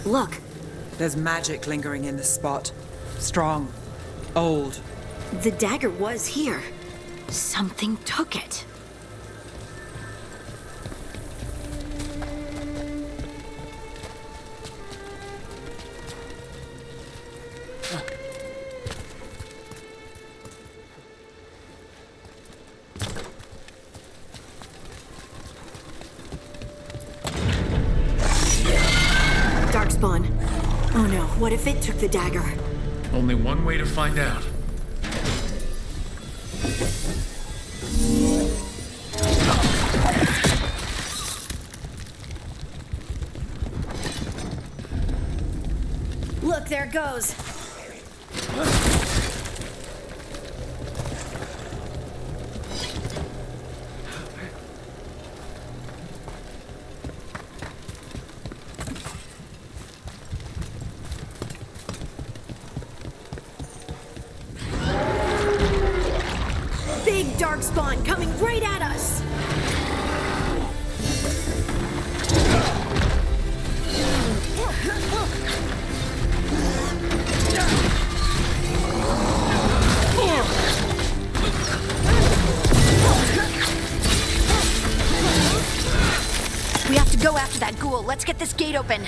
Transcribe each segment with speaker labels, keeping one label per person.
Speaker 1: Look.
Speaker 2: There's magic lingering in this spot. Strong. Old.
Speaker 1: The dagger was here. Something took it. Darkspawn. Oh no, what if it took the dagger?
Speaker 3: Only one way to find out.
Speaker 1: Look, there it goes. Big darkspawn coming right at us. We have to go after that ghoul. Let's get this gate open.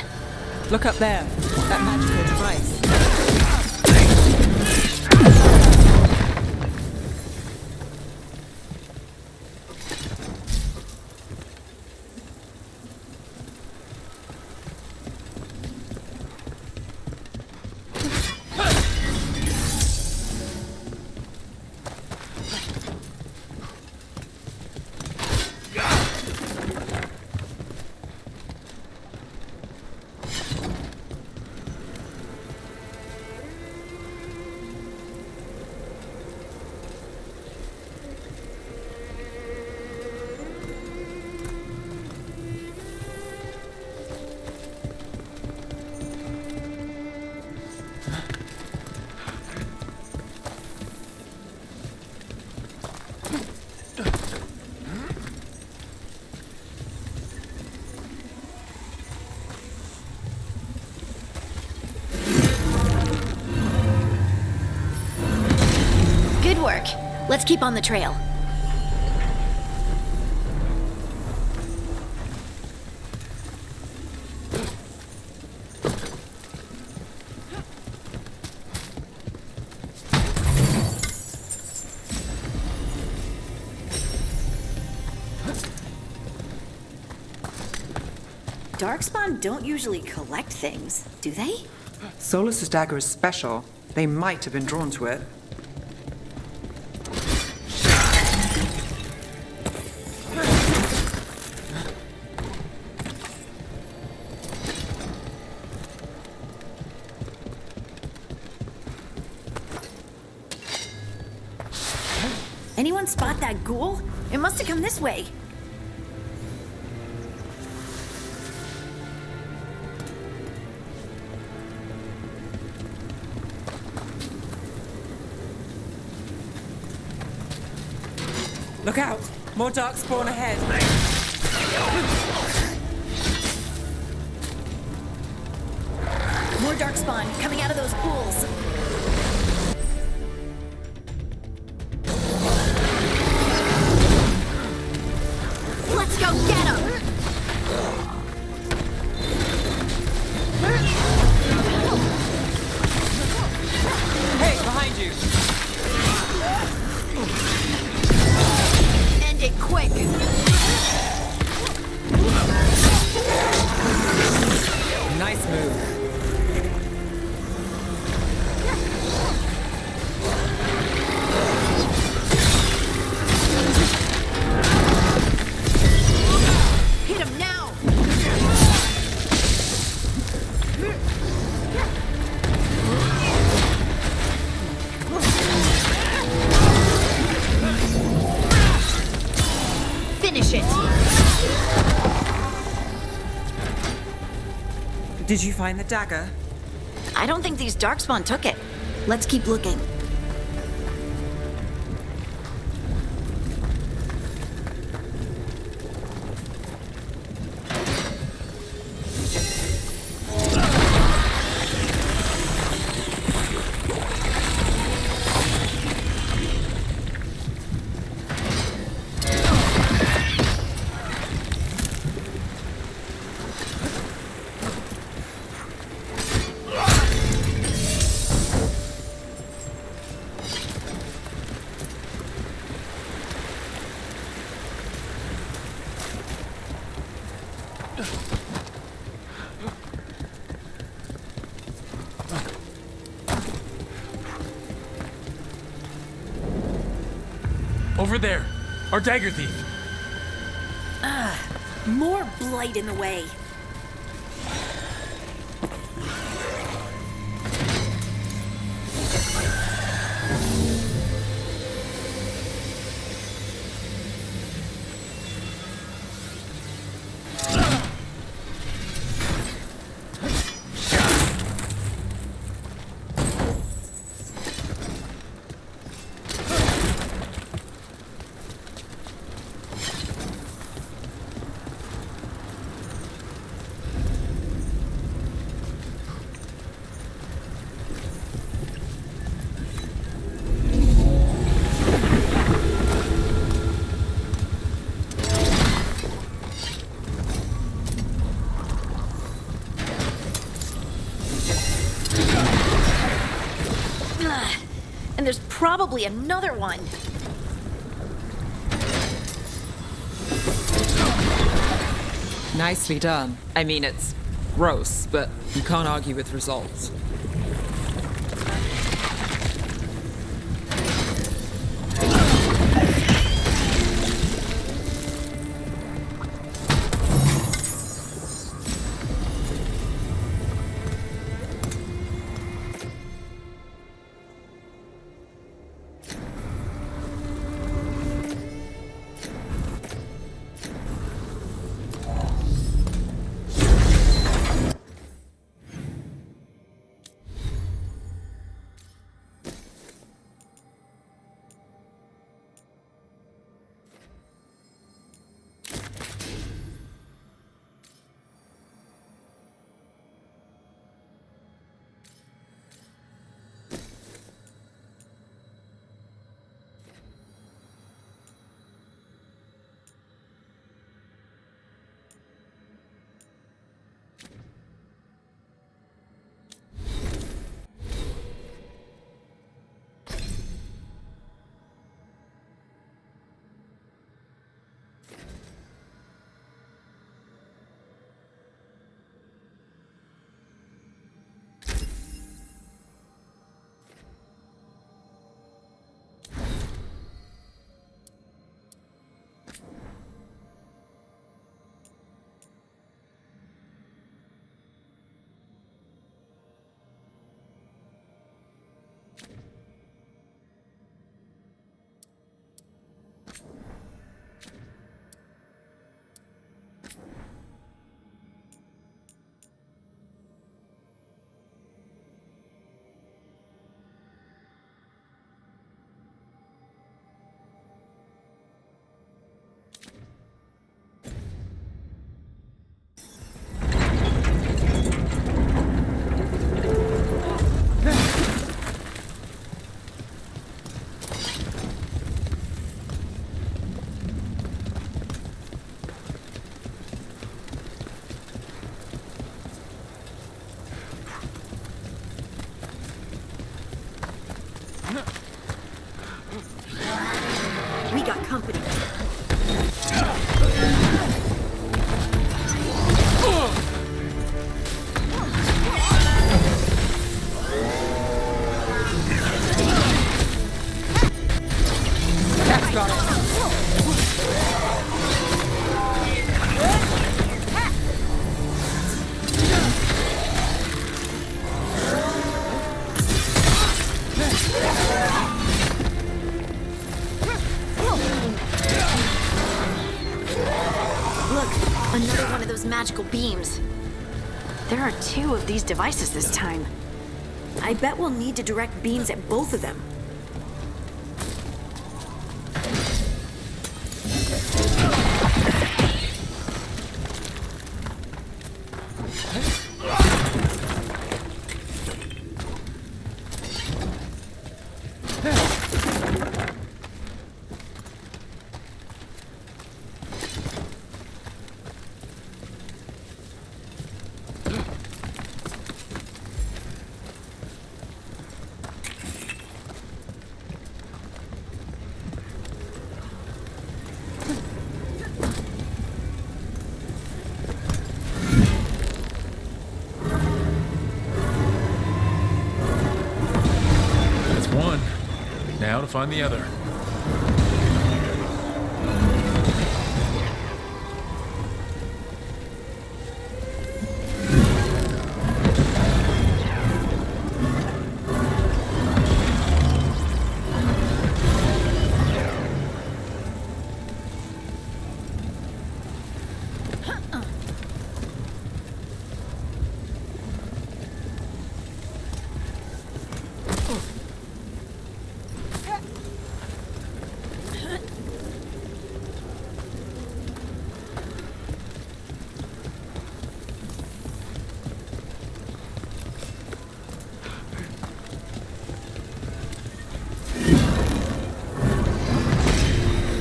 Speaker 2: Look up there. That magical device.
Speaker 1: Good work. Let's keep on the trail. Darkspawn don't usually collect things, do they?
Speaker 2: Solus's dagger is special. They might have been drawn to it.
Speaker 1: Anyone spot that ghoul? It must have come this way.
Speaker 2: Look out! More darkspawn ahead.
Speaker 1: More darkspawn coming out of those pools. Let's go get him!
Speaker 2: Hey, behind you!
Speaker 1: End it quick!
Speaker 2: Nice move.
Speaker 1: Hit him now! Finish it!
Speaker 2: Did you find the dagger?
Speaker 1: I don't think these darkspawn took it. Let's keep looking.
Speaker 3: Over there. Our dagger thief.
Speaker 1: More blight in the way. And there's probably another one.
Speaker 2: Nicely done. I mean, it's gross, but you can't argue with results.
Speaker 1: We got company.
Speaker 2: That's got it.
Speaker 1: Another one of those magical beams. There are 2 of these devices this time. I bet we'll need to direct beams at both of them.
Speaker 3: That's one. Now to find the other.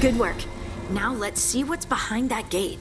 Speaker 1: Good work. Now let's see what's behind that gate.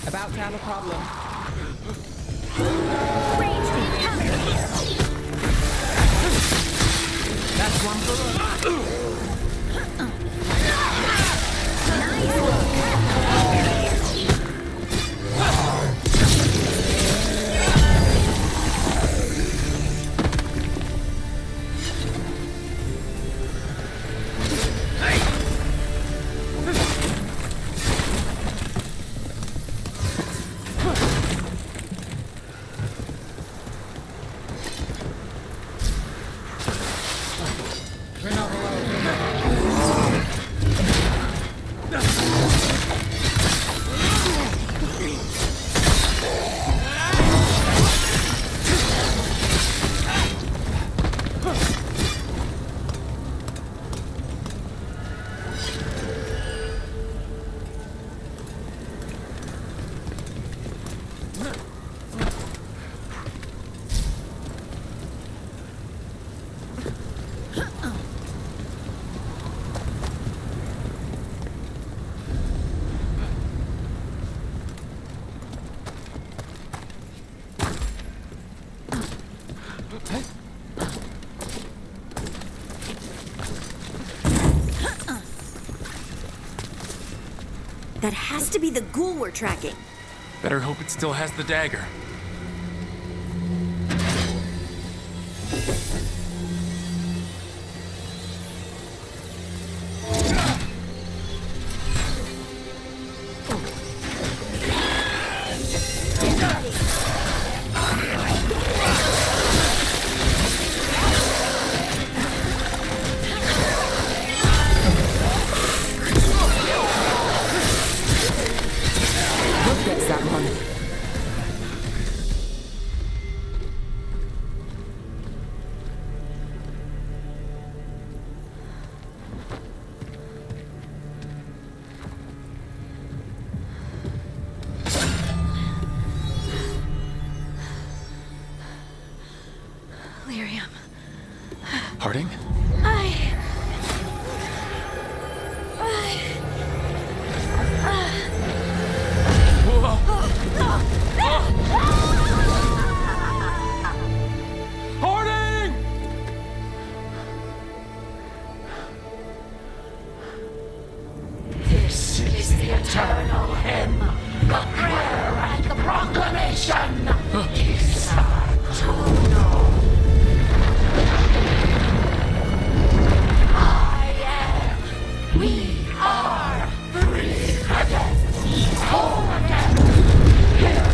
Speaker 4: About to have a problem. That's one for us.
Speaker 1: That has to be the ghoul we're tracking.
Speaker 3: Better hope it still has the dagger. Harding? Harding!
Speaker 5: This is the eternal hymn, the prayer and the proclamation. We are free again, whole again, here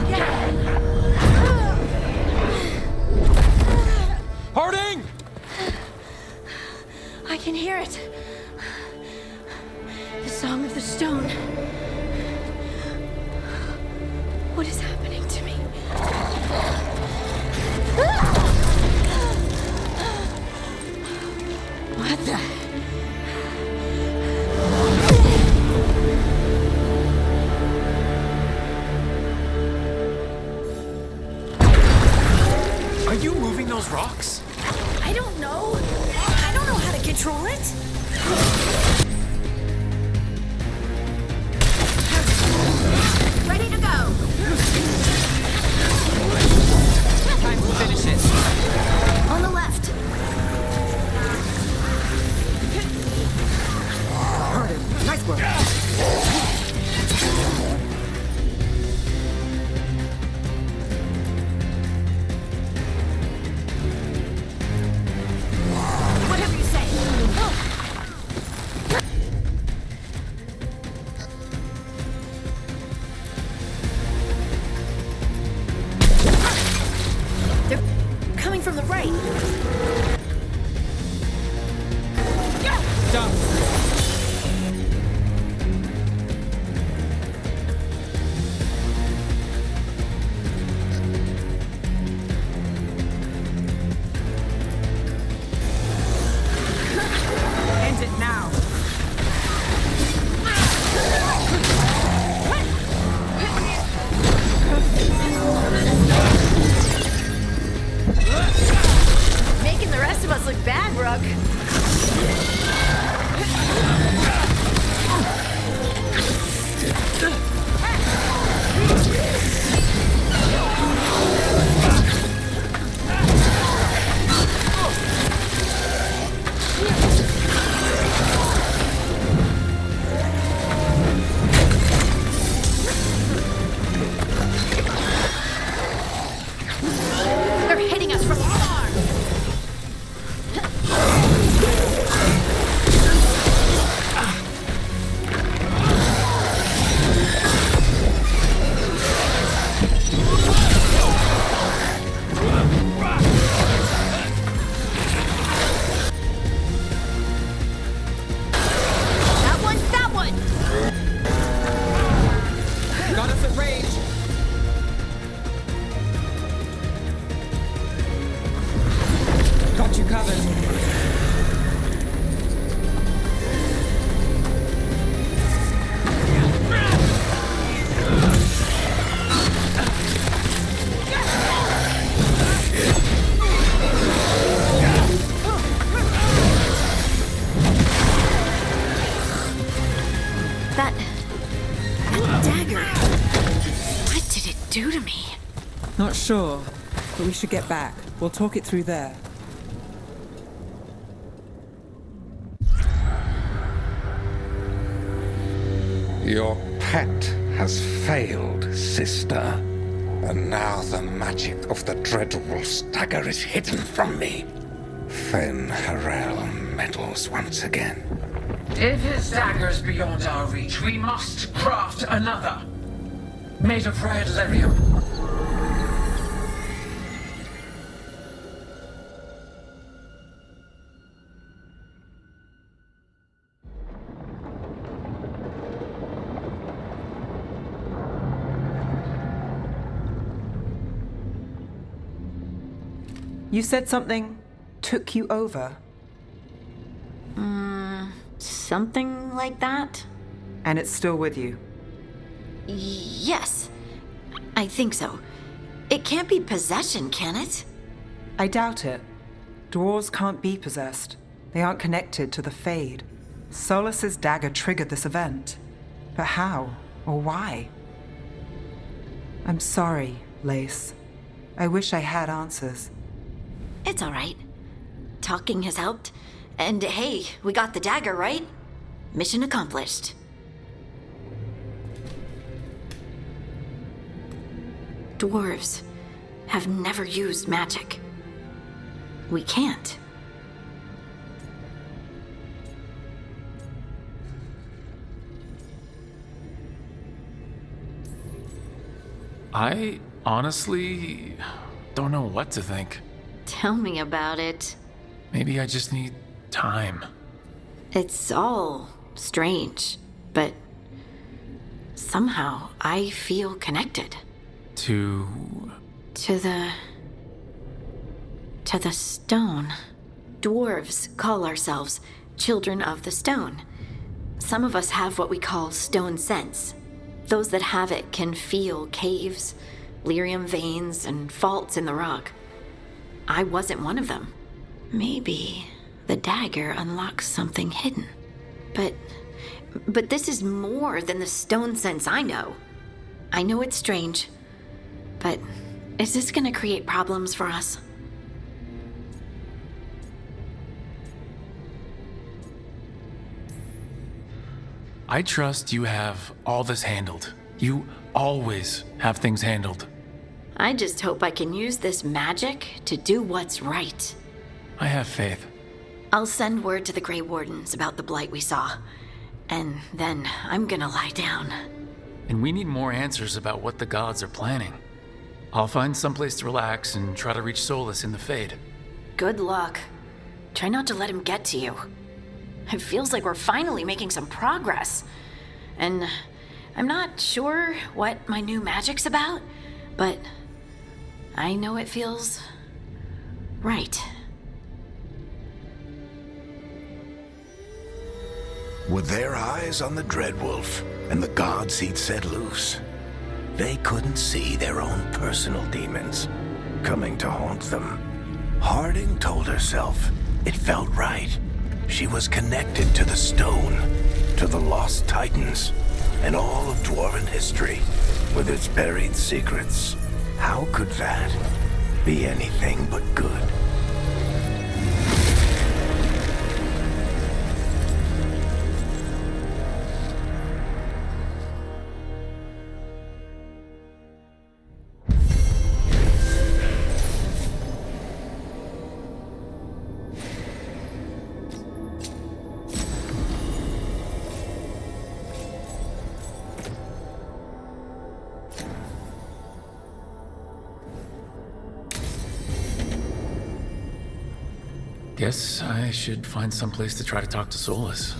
Speaker 5: again.
Speaker 3: Harding!
Speaker 1: I can hear it. The song of the stone. What is happening to me? What the?
Speaker 4: Done.
Speaker 2: End it now.
Speaker 1: Making the rest of us look bad, Rook. They're hitting us from far. That one!
Speaker 4: Got us at range. Got you covered.
Speaker 1: That dagger. What did it do to me?
Speaker 2: Not sure, but we should get back. We'll talk it through there.
Speaker 6: Your pet has failed, sister. And now the magic of the Dreadwolf's dagger is hidden from me. Fen Harel meddles once again.
Speaker 5: If his dagger's beyond our reach, we must craft another. Made of red lyrium.
Speaker 2: You said something took you over,
Speaker 1: Something like that?
Speaker 2: and it's still with you.
Speaker 1: Yes. I think so. It can't be possession, can it?
Speaker 2: I doubt it. Dwarves can't be possessed. They aren't connected to the Fade. Solus's dagger triggered this event. But how? Or why? I'm sorry, Lace. I wish I had answers.
Speaker 1: It's all right. Talking has helped. And hey, we got the dagger, right? Mission accomplished. Dwarves have never used magic. We can't.
Speaker 3: I honestly don't know what to think.
Speaker 1: Tell me about it.
Speaker 3: Maybe I just need time.
Speaker 1: It's all strange, but somehow I feel connected
Speaker 3: To...
Speaker 1: to the stone. Dwarves call ourselves children of the stone. Some of us have what we call stone sense. Those that have it can feel caves, lyrium veins, and faults in the rock. I wasn't one of them. Maybe the dagger unlocks something hidden. But this is more than the stone sense I know. I know it's strange, but is this gonna create problems for us?
Speaker 3: I trust you have all this handled. You always have things handled.
Speaker 1: I just hope I can use this magic to do what's right.
Speaker 3: I have faith.
Speaker 1: I'll send word to the Grey Wardens about the blight we saw. And then I'm gonna lie down.
Speaker 3: And we need more answers about what the gods are planning. I'll find someplace to relax and try to reach Solus in the Fade.
Speaker 1: Good luck. Try not to let him get to you. It feels like we're finally making some progress. And I'm not sure what my new magic's about, but I know it feels right.
Speaker 7: With their eyes on the Dreadwolf and the gods he'd set loose, they couldn't see their own personal demons coming to haunt them. Harding told herself it felt right. She was connected to the stone, to the lost titans, and all of dwarven history with its buried secrets. How could that be anything but good?
Speaker 3: Guess I should find some place to try to talk to Solus.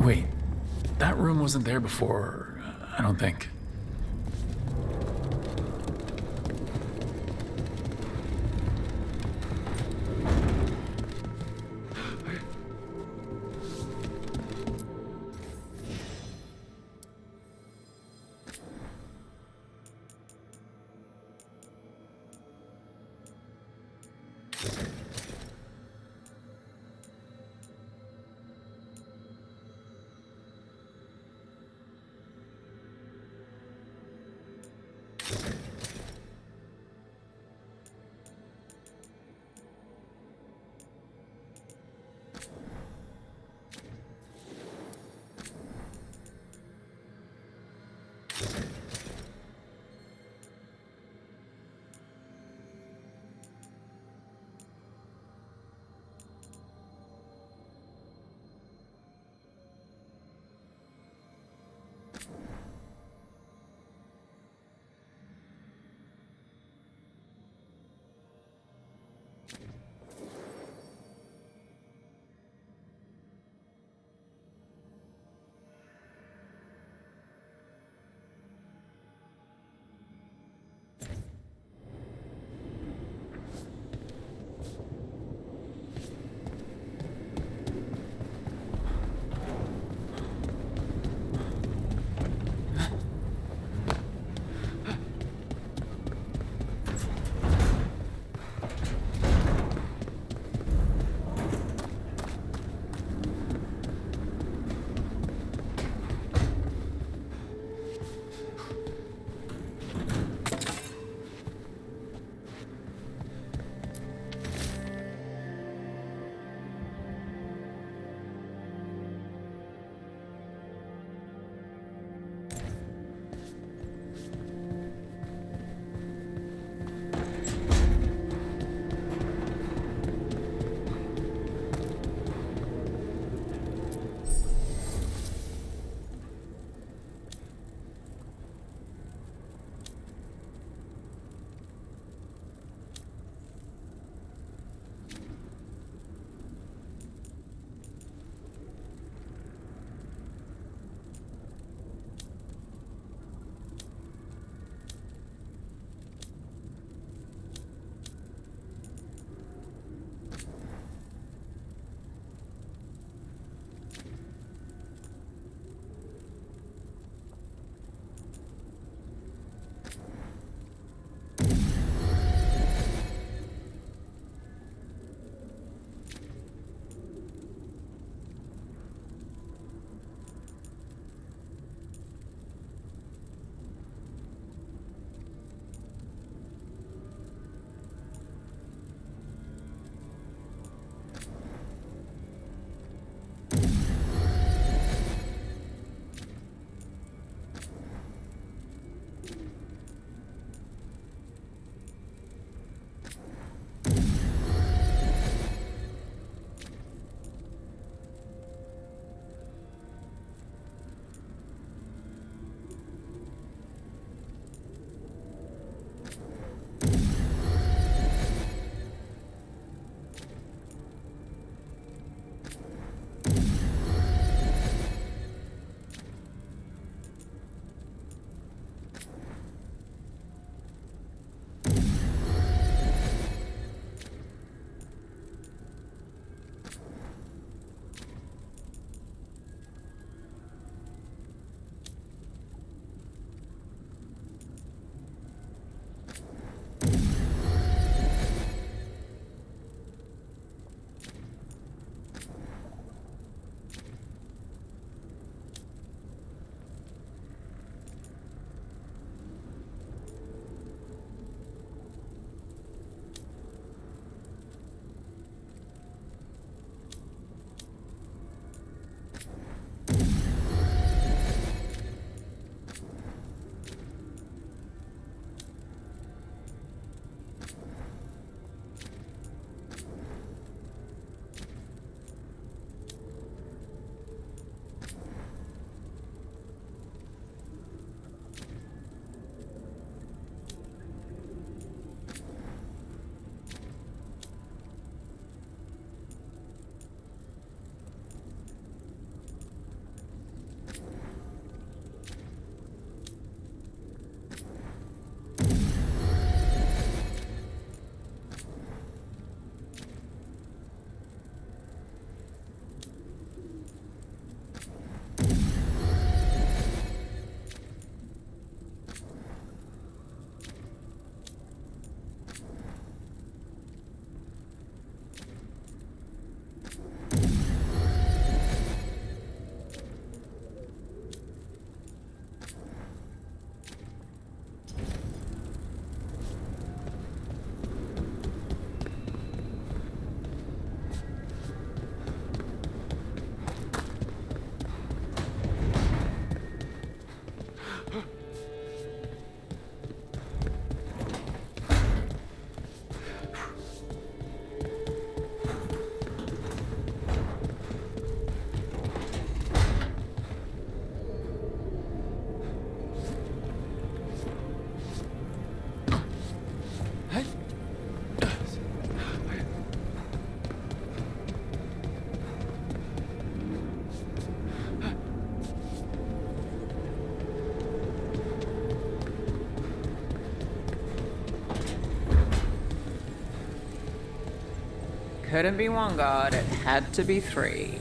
Speaker 3: Wait, that room wasn't there before, I don't think.
Speaker 4: couldn't be one god, it had to be three.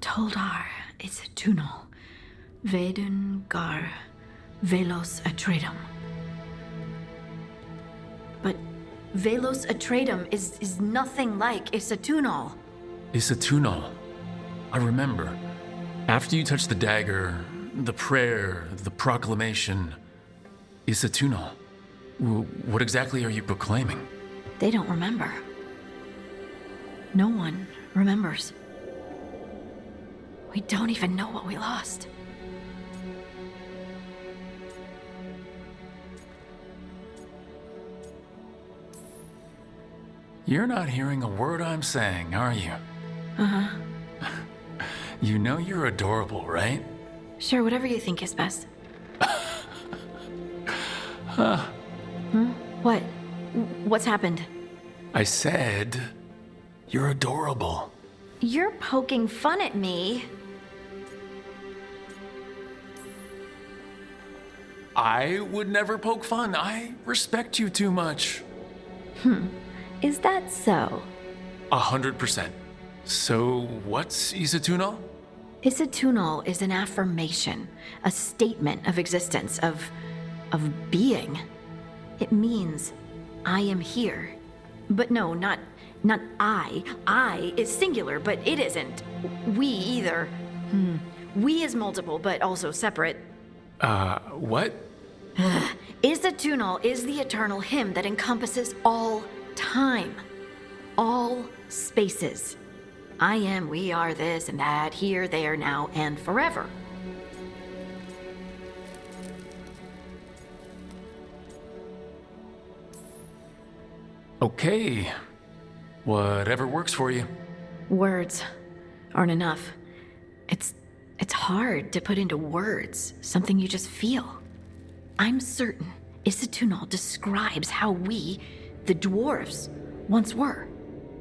Speaker 1: Toldar is a tunnel. Veilguard, velos atretum. But velos atretum is nothing like Isatunal.
Speaker 3: Isatunal. I remember. After you touched the dagger, the prayer, the proclamation. Isatunal. What exactly are you proclaiming?
Speaker 1: They don't remember. No one remembers. We don't even know what we lost.
Speaker 3: You're not hearing a word I'm saying, are you?
Speaker 1: Uh-huh.
Speaker 3: You know you're adorable, right?
Speaker 1: Sure, whatever you think is best. What? What's happened?
Speaker 3: I said, you're adorable.
Speaker 1: You're poking fun at me.
Speaker 3: I would never poke fun. I respect you too much.
Speaker 1: Is that so?
Speaker 3: 100%. So, what's Isatunal?
Speaker 1: Isatunal is an affirmation, a statement of existence, of being. It means, I am here. But no, not I. I is singular, but it isn't. We either. We is multiple, but also separate.
Speaker 3: What?
Speaker 1: Isatunal is the eternal hymn that encompasses all time, all spaces. I am, we are, this and that, here, there, now, and forever.
Speaker 3: Okay. Whatever works for you.
Speaker 1: Words aren't enough. It's hard to put into words something you just feel. I'm certain Isatunal describes how we, the dwarves, once were.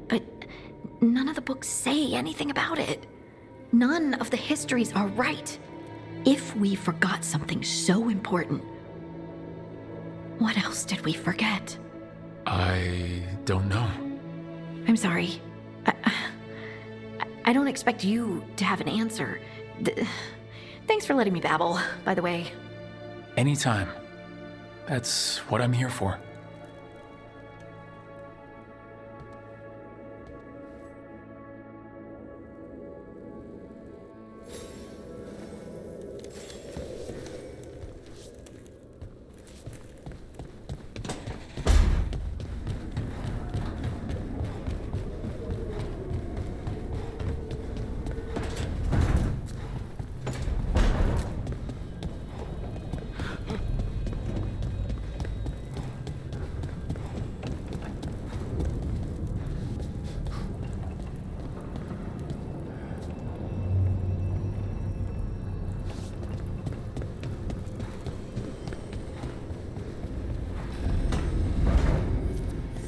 Speaker 1: But none of the books say anything about it. None of the histories are right. If we forgot something so important, what else did we forget?
Speaker 3: I don't know.
Speaker 1: I'm sorry. I don't expect you to have an answer. Thanks for letting me babble, by the way.
Speaker 3: Anytime. That's what I'm here for.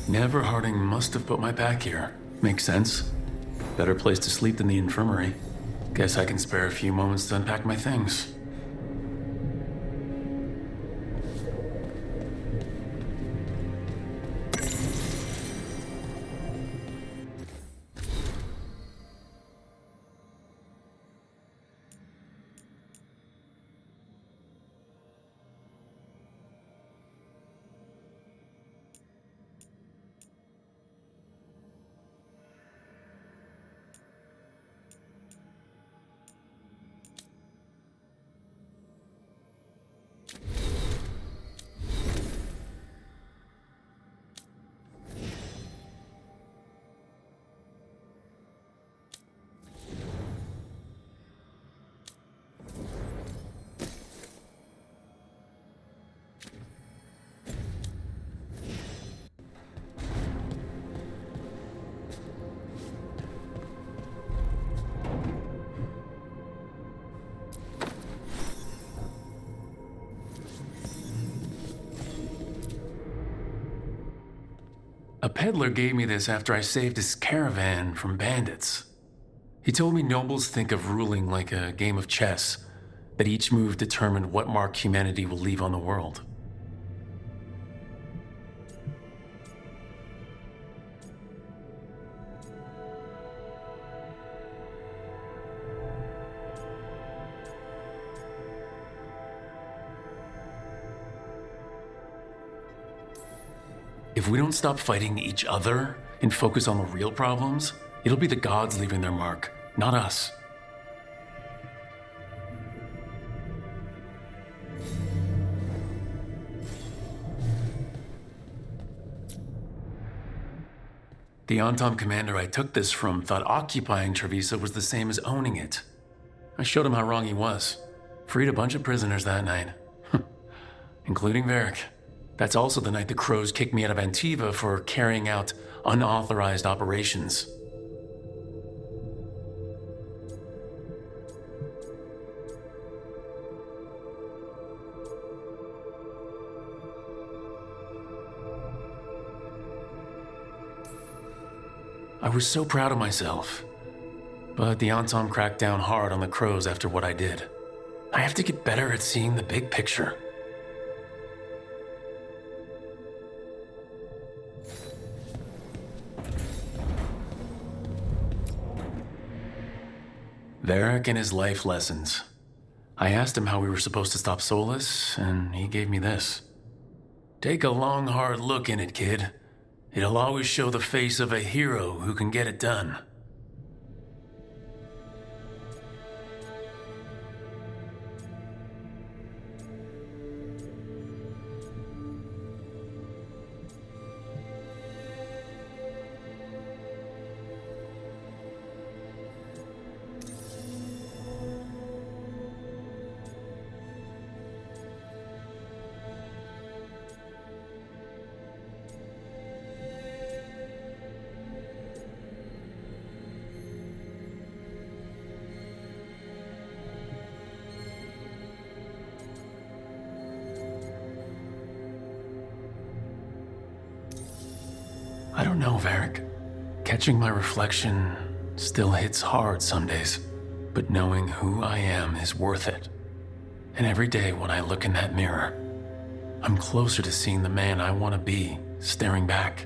Speaker 3: Never Harding must have put my pack here. Makes sense. Better place to sleep than the infirmary. Guess I can spare a few moments to unpack my things. A peddler gave me this after I saved his caravan from bandits. He told me nobles think of ruling like a game of chess, that each move determined what mark humanity will leave on the world. If we don't stop fighting each other and focus on the real problems, it'll be the gods leaving their mark, not us. The Antom commander I took this from thought occupying Trevisa was the same as owning it. I showed him how wrong he was. Freed a bunch of prisoners that night. Including Varric. That's also the night the Crows kicked me out of Antiva for carrying out unauthorized operations. I was so proud of myself. But the Antom cracked down hard on the Crows after what I did. I have to get better at seeing the big picture. Varric and his life lessons. I asked him how we were supposed to stop Solus, and he gave me this. Take a long, hard look in it, kid. It'll always show the face of a hero who can get it done. I don't know, Varric. Catching my reflection still hits hard some days, but knowing who I am is worth it. And every day when I look in that mirror, I'm closer to seeing the man I want to be staring back.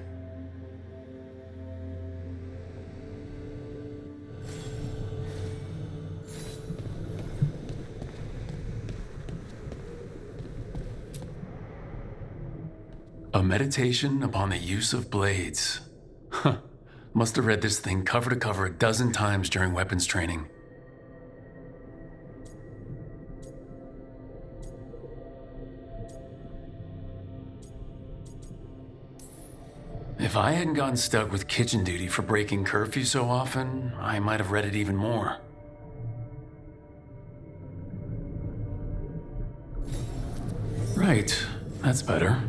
Speaker 3: A meditation upon the use of blades. Huh. Must have read this thing cover to cover a dozen times during weapons training. If I hadn't gotten stuck with kitchen duty for breaking curfew so often, I might have read it even more. Right, that's better.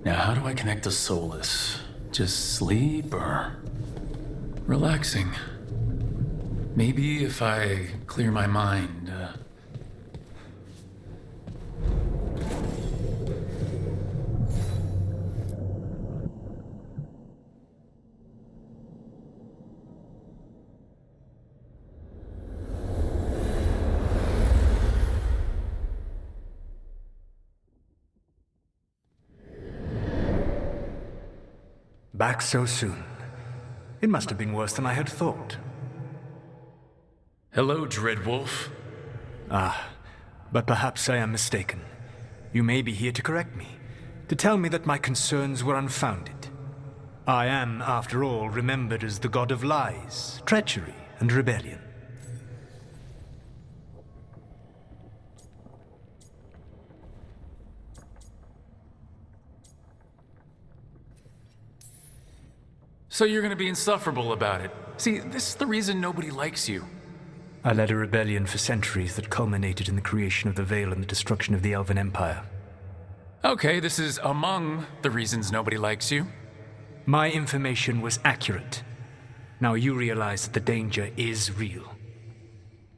Speaker 3: Now, how do I connect to Solus? Just sleep or relaxing? Maybe if I clear my mind.
Speaker 8: Back so soon. It must have been worse than I had thought.
Speaker 3: Hello, Dreadwolf.
Speaker 8: Ah, but perhaps I am mistaken. You may be here to correct me, to tell me that my concerns were unfounded. I am, after all, remembered as the god of lies, treachery, and rebellion.
Speaker 3: So you're gonna be insufferable about it. See, this is the reason nobody likes you.
Speaker 8: I led a rebellion for centuries that culminated in the creation of the Veil and the destruction of the Elven Empire.
Speaker 3: Okay, this is among the reasons nobody likes you.
Speaker 8: My information was accurate. Now you realize that the danger is real.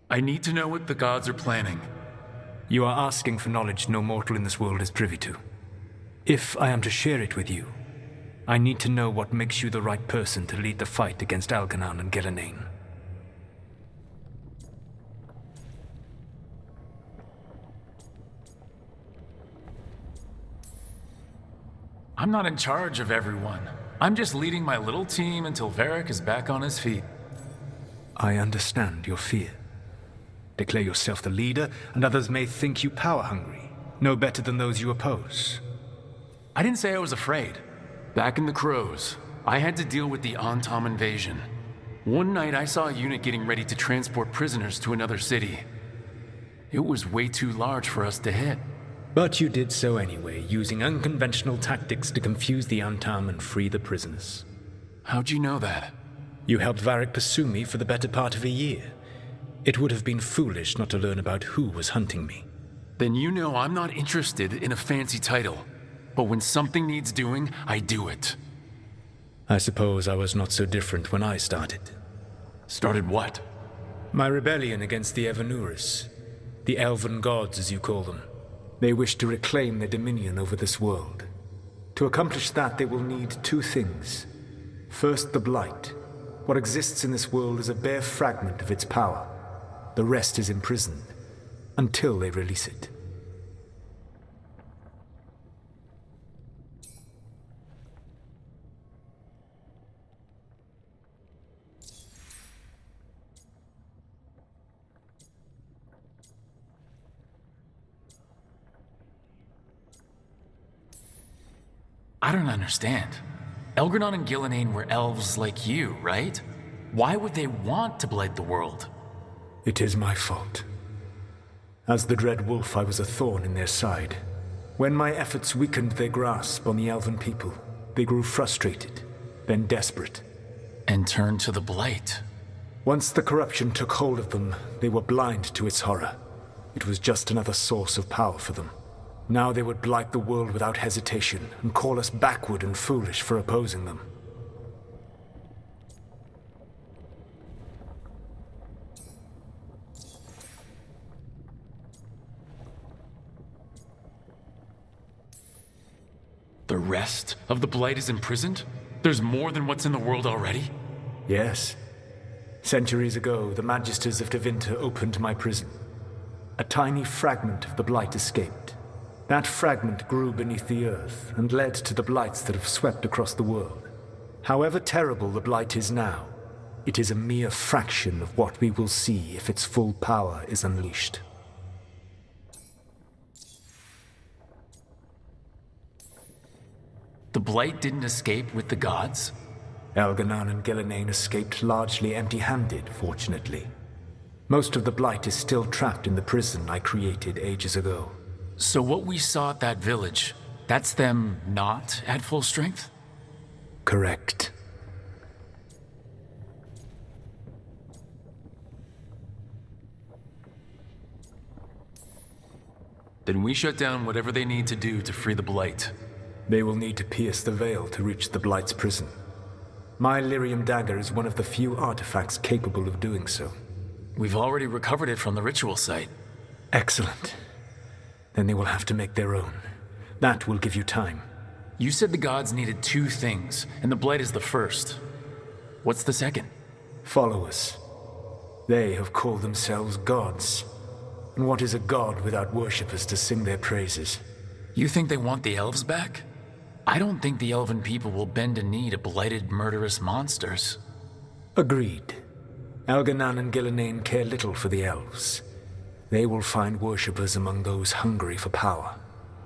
Speaker 3: I need to know what the gods are planning.
Speaker 8: You are asking for knowledge no mortal in this world is privy to. If I am to share it with you, I need to know what makes you the right person to lead the fight against Algernon and Gillenane.
Speaker 3: I'm not in charge of everyone. I'm just leading my little team until Varric is back on his feet.
Speaker 8: I understand your fear. Declare yourself the leader, and others may think you power-hungry, no better than those you oppose.
Speaker 3: I didn't say I was afraid. Back in the Crows, I had to deal with the Antom invasion. One night I saw a unit getting ready to transport prisoners to another city. It was way too large for us to hit.
Speaker 8: But you did so anyway, using unconventional tactics to confuse the Antom and free the prisoners.
Speaker 3: How'd you know that?
Speaker 8: You helped Varric pursue me for the better part of a year. It would have been foolish not to learn about who was hunting me.
Speaker 3: Then you know I'm not interested in a fancy title. But when something needs doing, I do it.
Speaker 8: I suppose I was not so different when I started.
Speaker 3: Started what?
Speaker 8: My rebellion against the Evanuris. The elven gods, as you call them. They wish to reclaim their dominion over this world. To accomplish that, they will need two things. First, the Blight. What exists in this world is a bare fragment of its power. The rest is imprisoned, until they release it.
Speaker 3: I don't understand. Elgernon and Gillenane were elves like you, right? Why would they want to blight the world?
Speaker 8: It is my fault. As the Dread Wolf, I was a thorn in their side. When my efforts weakened their grasp on the elven people, they grew frustrated, then desperate.
Speaker 3: And turned to the blight.
Speaker 8: Once the corruption took hold of them, they were blind to its horror. It was just another source of power for them. Now they would blight the world without hesitation and call us backward and foolish for opposing them.
Speaker 3: The rest of the blight is imprisoned? There's more than what's in the world already?
Speaker 8: Yes. Centuries ago, the Magisters of Tevinter opened my prison. A tiny fragment of the blight escaped. That fragment grew beneath the earth and led to the blights that have swept across the world. However terrible the blight is now, it is a mere fraction of what we will see if its full power is unleashed.
Speaker 3: The blight didn't escape with the gods?
Speaker 8: Elgernon and Gillenane escaped largely empty-handed, fortunately. Most of the blight is still trapped in the prison I created ages ago.
Speaker 3: So what we saw at that village, that's them not at full strength?
Speaker 8: Correct.
Speaker 3: Then we shut down whatever they need to do to free the blight.
Speaker 8: They will need to pierce the veil to reach the blight's prison. My lyrium dagger is one of the few artifacts capable of doing so.
Speaker 3: We've already recovered it from the ritual site.
Speaker 8: Excellent. Then they will have to make their own. That will give you time.
Speaker 3: You said the gods needed two things, and the blight is the first. What's the second?
Speaker 8: Followers. They have called themselves gods. And what is a god without worshippers to sing their praises?
Speaker 3: You think they want the elves back? I don't think the elven people will bend a knee to blighted, murderous monsters.
Speaker 8: Agreed. Elgernon and Gillenane care little for the elves. They will find worshippers among those hungry for power.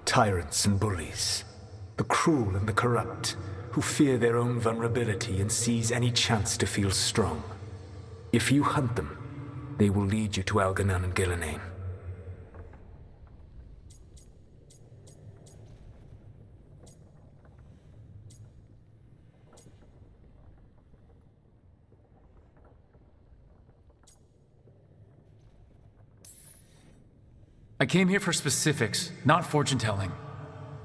Speaker 8: Tyrants and bullies. The cruel and the corrupt, who fear their own vulnerability and seize any chance to feel strong. If you hunt them, they will lead you to Elgernon and Gillenane.
Speaker 3: I came here for specifics, not fortune-telling.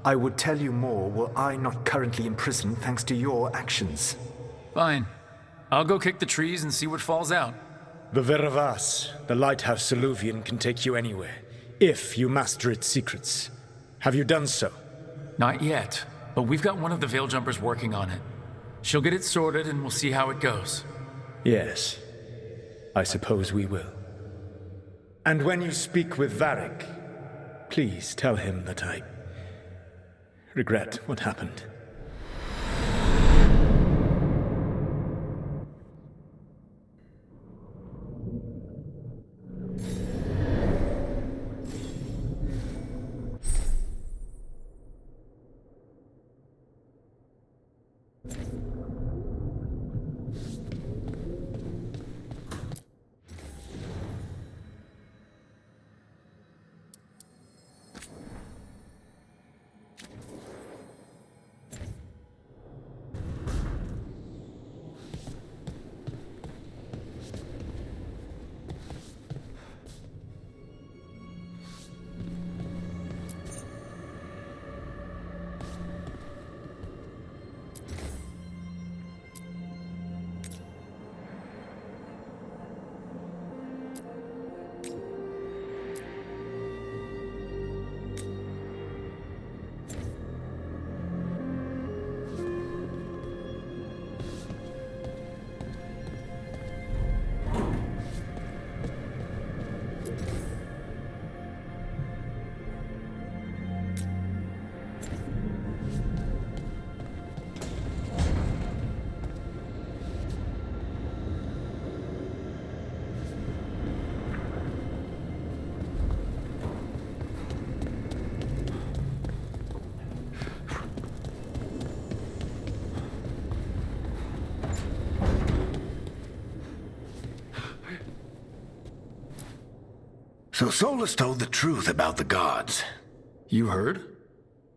Speaker 8: I would tell you more were I not currently imprisoned thanks to your actions.
Speaker 3: Fine. I'll go kick the trees and see what falls out.
Speaker 8: The Vyrvas, the lighthouse Soluvian, can take you anywhere, if you master its secrets. Have you done so?
Speaker 3: Not yet. but we've got one of the Veil Jumpers working on it. She'll get it sorted and we'll see how it goes.
Speaker 8: Yes, I suppose we will. And when you speak with Varric, please tell him that I regret what happened.
Speaker 7: So Solus told the truth about the gods.
Speaker 3: You heard?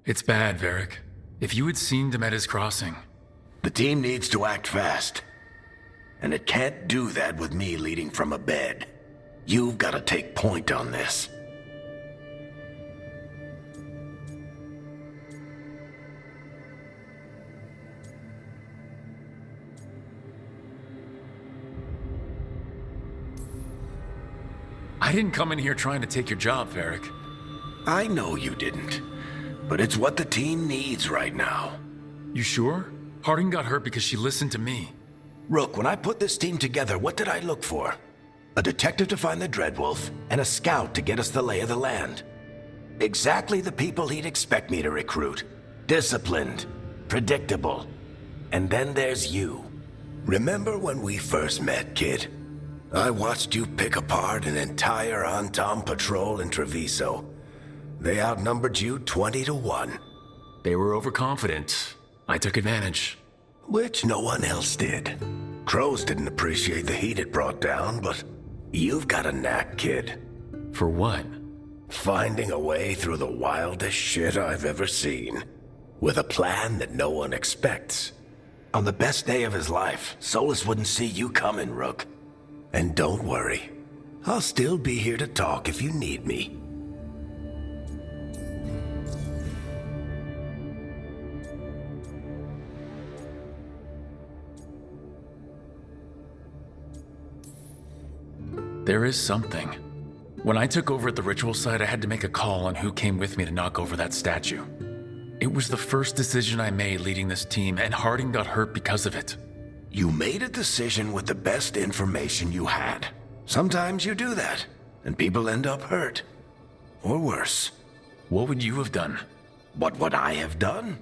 Speaker 3: It's bad, Varric. If you had seen Demeter's crossing.
Speaker 7: The team needs to act fast. And it can't do that with me leading from a bed. You've got to take point on this.
Speaker 3: I didn't come in here trying to take your job, Varric.
Speaker 7: I know you didn't. But it's what the team needs right now.
Speaker 3: You sure? Harding got hurt because she listened to me.
Speaker 7: Rook, when I put this team together, what did I look for? A detective to find the Dreadwolf, and a scout to get us the lay of the land. Exactly the people he'd expect me to recruit. Disciplined, predictable. And then there's you. Remember when we first met, kid? I watched you pick apart an entire Antom patrol in Treviso. They outnumbered you 20 to 1.
Speaker 3: They were overconfident. I took advantage.
Speaker 7: Which no one else did. Crows didn't appreciate the heat it brought down, but you've got a knack, kid.
Speaker 3: For what?
Speaker 7: Finding a way through the wildest shit I've ever seen. With a plan that no one expects. On the best day of his life, Solus wouldn't see you coming, Rook. And don't worry. I'll still be here to talk if you need me.
Speaker 3: There is something. When I took over at the ritual site, I had to make a call on who came with me to knock over that statue. It was the first decision I made leading this team, and Harding got hurt because of it.
Speaker 7: You made a decision with the best information you had. Sometimes you do that, and people end up hurt. Or worse.
Speaker 3: What would you have done?
Speaker 7: What would I have done?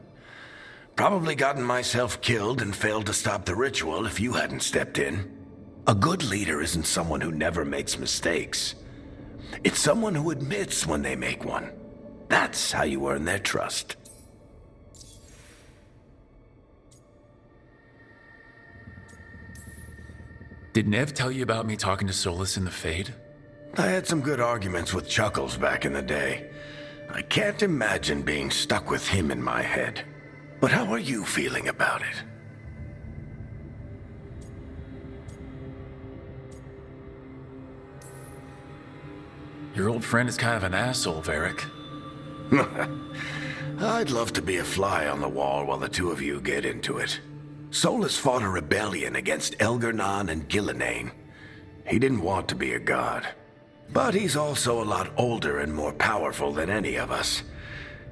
Speaker 7: Probably gotten myself killed and failed to stop the ritual if you hadn't stepped in. A good leader isn't someone who never makes mistakes. It's someone who admits when they make one. That's how you earn their trust.
Speaker 3: Did Nev tell you about me talking to Solus in the Fade?
Speaker 7: I had some good arguments with Chuckles back in the day. I can't imagine being stuck with him in my head. But how are you feeling about it?
Speaker 3: Your old friend is kind of an asshole, Varric.
Speaker 7: I'd love to be a fly on the wall while the two of you get into it. Solus fought a rebellion against Elgar'nan and Gillenane. He didn't want to be a god. But he's also a lot older and more powerful than any of us.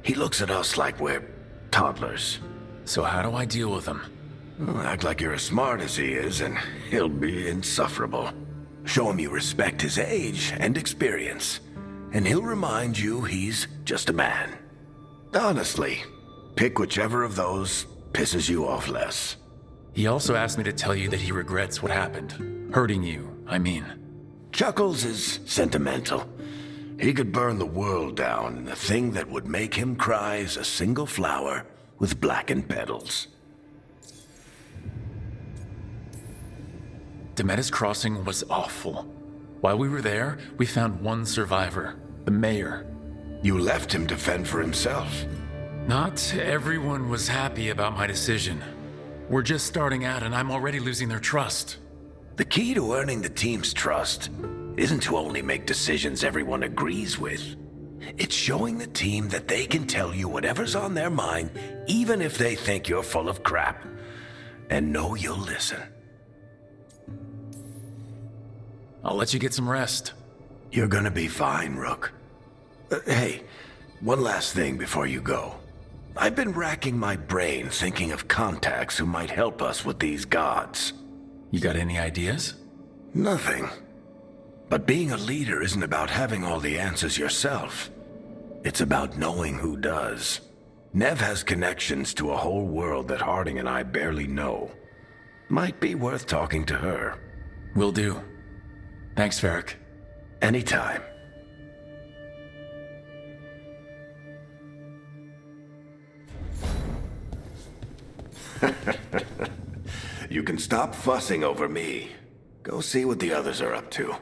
Speaker 7: He looks at us like we're toddlers.
Speaker 3: So how do I deal with him?
Speaker 7: Well, act like you're as smart as he is, and he'll be insufferable. Show him you respect his age and experience, and he'll remind you he's just a man. Honestly, pick whichever of those pisses you off less.
Speaker 3: He also asked me to tell you that he regrets what happened. Hurting you, I mean.
Speaker 7: Chuckles is sentimental. He could burn the world down, and the thing that would make him cry is a single flower with blackened petals.
Speaker 3: Demetis Crossing was awful. While we were there, we found one survivor, the mayor.
Speaker 7: You left him to fend for himself.
Speaker 3: Not everyone was happy about my decision. We're just starting out and I'm already losing their trust.
Speaker 7: The key to earning the team's trust isn't to only make decisions everyone agrees with. It's showing the team that they can tell you whatever's on their mind, even if they think you're full of crap. And know you'll listen.
Speaker 3: I'll let you get some rest.
Speaker 7: You're gonna be fine, Rook. Hey, one last thing before you go. I've been racking my brain thinking of contacts who might help us with these gods.
Speaker 3: You got any ideas?
Speaker 7: Nothing. But being a leader isn't about having all the answers yourself. It's about knowing who does. Nev has connections to a whole world that Harding and I barely know. Might be worth talking to her.
Speaker 3: Will do. Thanks, Varric.
Speaker 7: Anytime. You can stop fussing over me. Go see what the others are up to.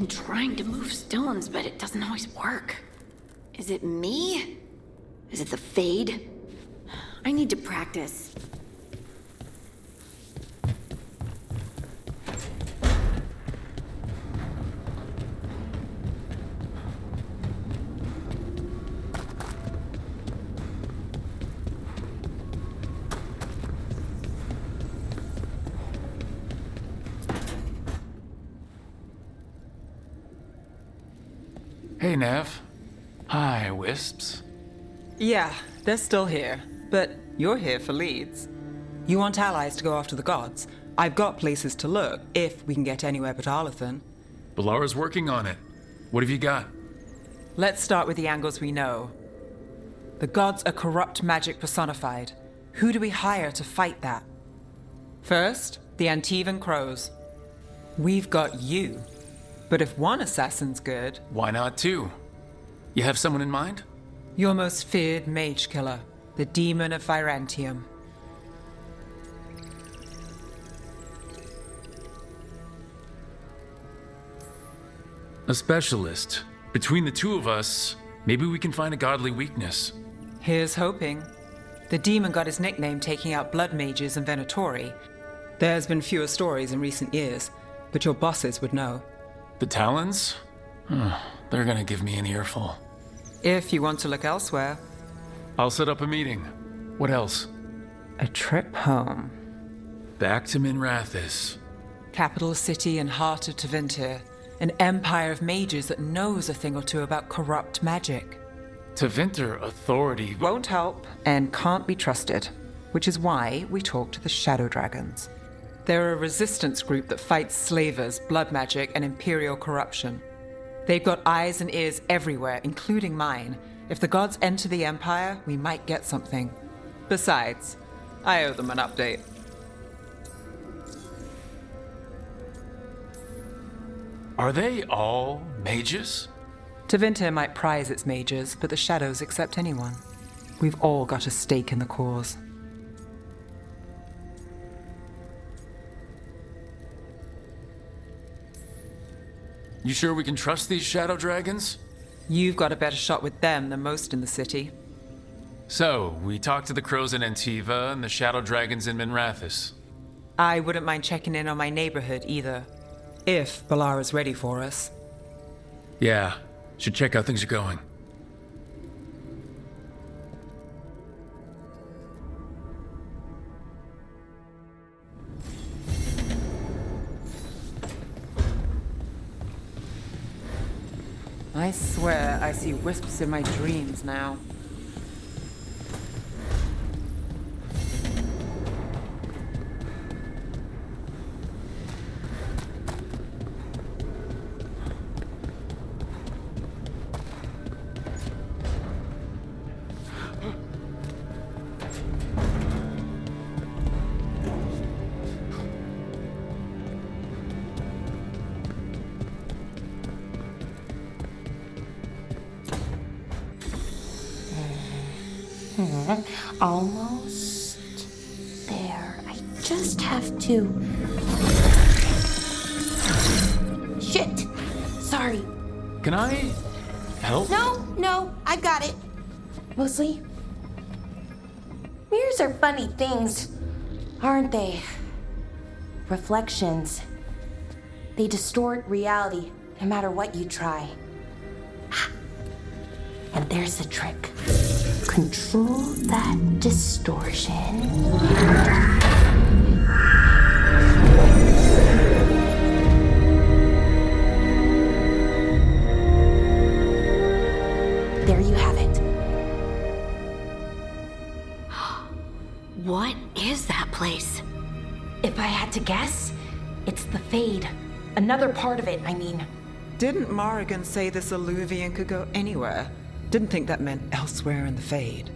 Speaker 1: been trying to move stones, but it doesn't always work. Is it me? Is it the fade? I need to practice.
Speaker 3: Hey, Nev. Hi, Wisps.
Speaker 2: Yeah, they're still here, but you're here for leads. You want allies to go after the gods? I've got places to look, if we can get anywhere but Arlathan.
Speaker 3: Balara's working on it. What have you got?
Speaker 2: Let's start with the angles we know. The gods are corrupt magic personified. Who do we hire to fight that? First, the Antivan crows. We've got you. But if one assassin's good...
Speaker 3: Why not two? You have someone in mind?
Speaker 2: Your most feared mage killer, the demon of Virantium.
Speaker 3: A specialist. Between the two of us, maybe we can find a godly weakness.
Speaker 2: Here's hoping. The demon got his nickname taking out blood mages and Venatori. There's been fewer stories in recent years, but your bosses would know.
Speaker 3: The Talons? They're gonna give me an earful.
Speaker 2: If you want to look elsewhere.
Speaker 3: I'll set up a meeting. What else?
Speaker 2: A trip home.
Speaker 3: Back to Minrathis.
Speaker 2: Capital city and heart of Tevinter. An empire of mages that knows a thing or two about corrupt magic.
Speaker 3: Tevinter authority
Speaker 2: Won't help and can't be trusted, which is why we talk to the Shadow Dragons. They're a resistance group that fights slavers, blood magic, and imperial corruption. They've got eyes and ears everywhere, including mine. If the gods enter the Empire, we might get something. Besides, I owe them an update.
Speaker 3: Are they all mages?
Speaker 2: Tevinter might prize its mages, but the Shadows accept anyone. We've all got a stake in the cause.
Speaker 3: You sure we can trust these shadow dragons?
Speaker 2: You've got a better shot with them than most in the city.
Speaker 3: So, we talked to the crows in Antiva and the shadow dragons in Minrathis.
Speaker 2: I wouldn't mind checking in on my neighborhood either. If Balara's ready for us.
Speaker 3: Yeah, should check how things are going.
Speaker 4: I swear I see wisps in my dreams now.
Speaker 9: Almost there. I just have to... Shit! Sorry.
Speaker 3: Can I help?
Speaker 9: No, I got it. Mostly, mirrors are funny things, aren't they? Reflections. They distort reality, no matter what you try. And there's the trick. Control that distortion. There you have it.
Speaker 1: What is that place?
Speaker 9: If I had to guess, it's the Fade. Another part of it, I mean.
Speaker 2: Didn't Morrigan say this Alluvian could go anywhere? Didn't think that meant elsewhere in the Fade.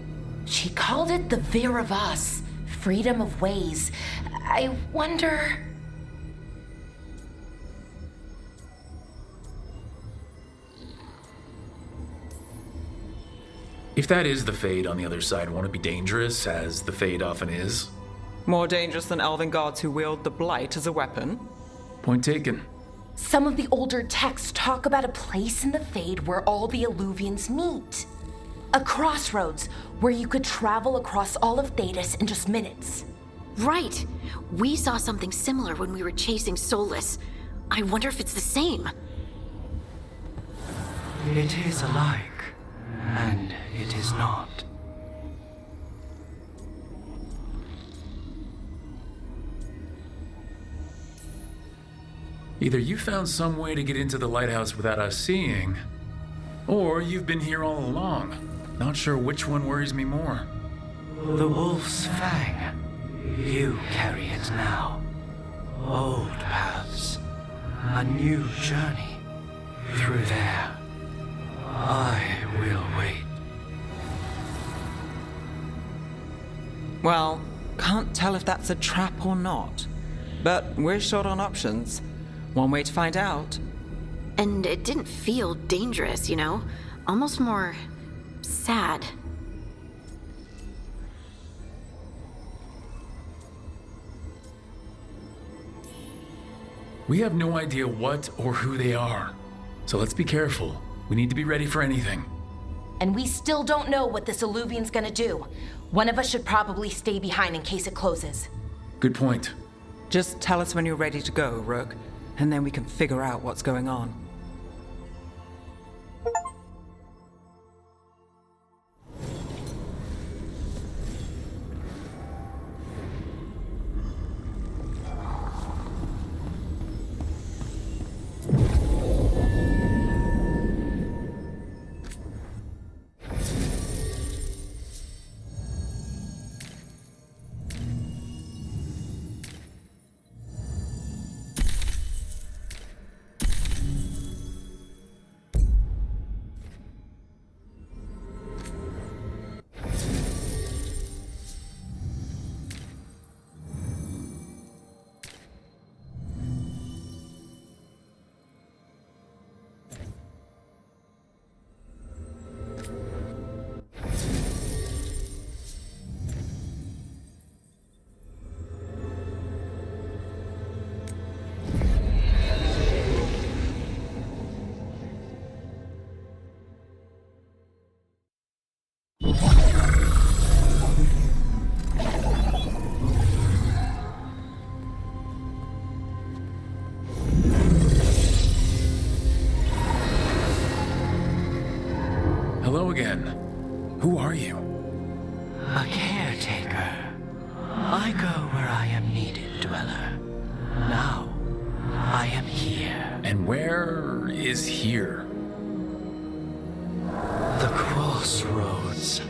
Speaker 9: She called it the Vyrvались, freedom of ways. I wonder...
Speaker 3: If that is the Fade on the other side, won't it be dangerous, as the Fade often is?
Speaker 2: More dangerous than elven gods who wield the Blight as a weapon?
Speaker 3: Point taken.
Speaker 9: Some of the older texts talk about a place in the Fade where all the Alluvians meet. A crossroads where you could travel across all of Tedas in just minutes.
Speaker 1: Right. We saw something similar when we were chasing Solus. I wonder if it's the same.
Speaker 10: It is alike, and it is not.
Speaker 3: Either you found some way to get into the lighthouse without us seeing, or you've been here all along. Not sure which one worries me more.
Speaker 10: The wolf's fang. You carry it now. Old paths. A new journey. Through there. I will wait.
Speaker 2: Well, can't tell if that's a trap or not. But we're short on options. One way to find out.
Speaker 1: And it didn't feel dangerous, you know? Almost more sad.
Speaker 3: We have no idea what or who they are. So let's be careful. We need to be ready for anything.
Speaker 9: And we still don't know what this Alluvian's gonna do. One of us should probably stay behind in case it closes.
Speaker 3: Good point.
Speaker 2: Just tell us when you're ready to go, Rook, and then we can figure out what's going on.
Speaker 3: Hello again. Who are you?
Speaker 10: A caretaker. I go where I am needed, dweller. Now, I am here.
Speaker 3: And where is here?
Speaker 10: The crossroads.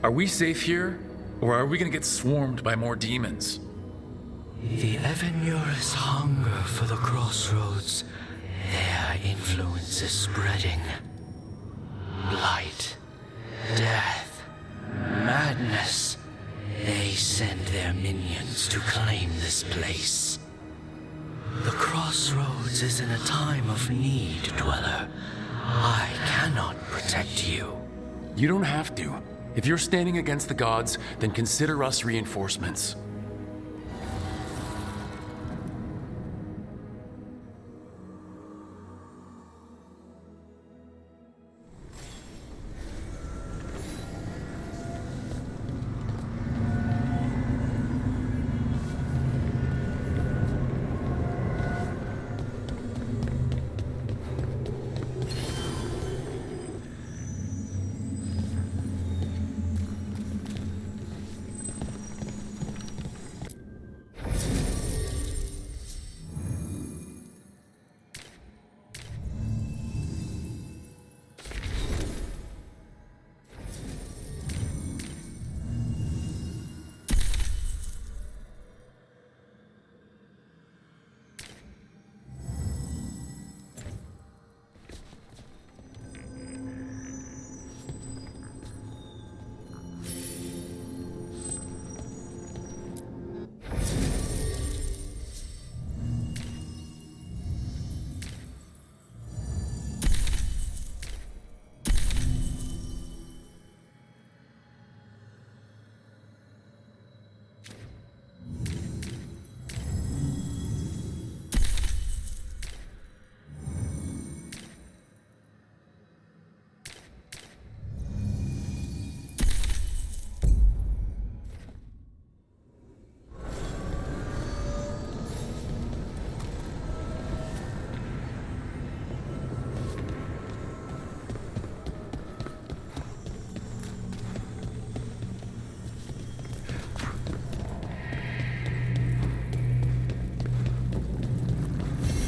Speaker 3: Are we safe here? Or are we gonna get swarmed by more demons?
Speaker 10: The Evenur's hunger for the crossroads. Their influence is spreading. Blight, death, madness. They send their minions to claim this place. The crossroads is in a time of need, dweller. I cannot protect you.
Speaker 3: You don't have to. If you're standing against the gods, then consider us reinforcements.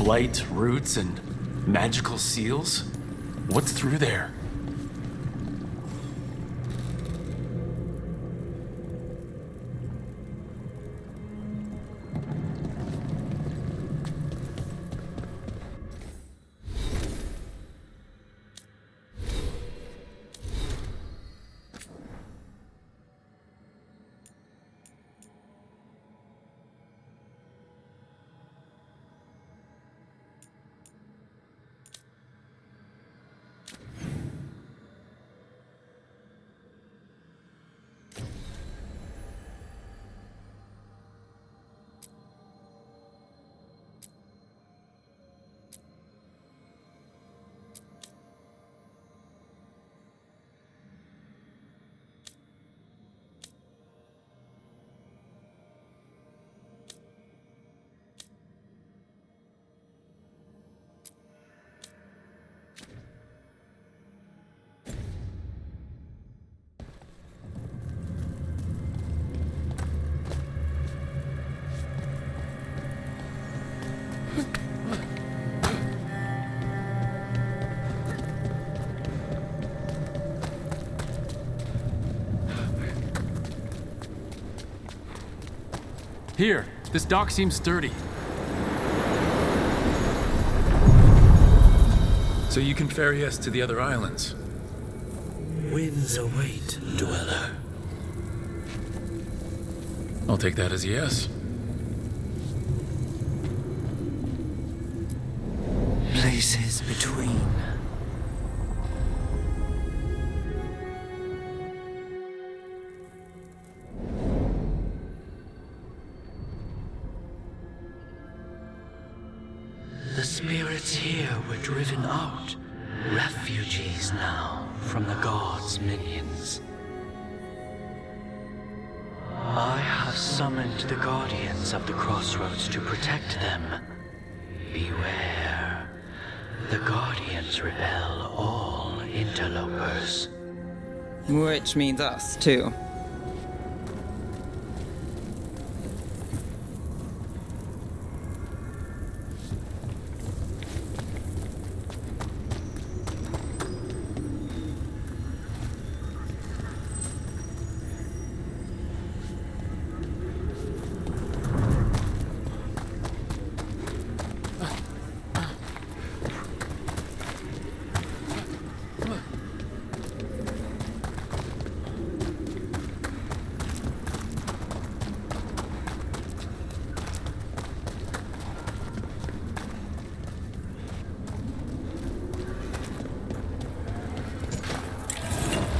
Speaker 3: blight, roots, and magical seals? What's through there? Here, this dock seems sturdy. So you can ferry us to the other islands.
Speaker 10: Winds await, dweller.
Speaker 3: I'll take that as a yes.
Speaker 10: Places between. The spirits here were driven out, refugees now from the gods' minions. I have summoned the guardians of the crossroads to protect them. Beware. The guardians repel all interlopers.
Speaker 11: Which means us, too.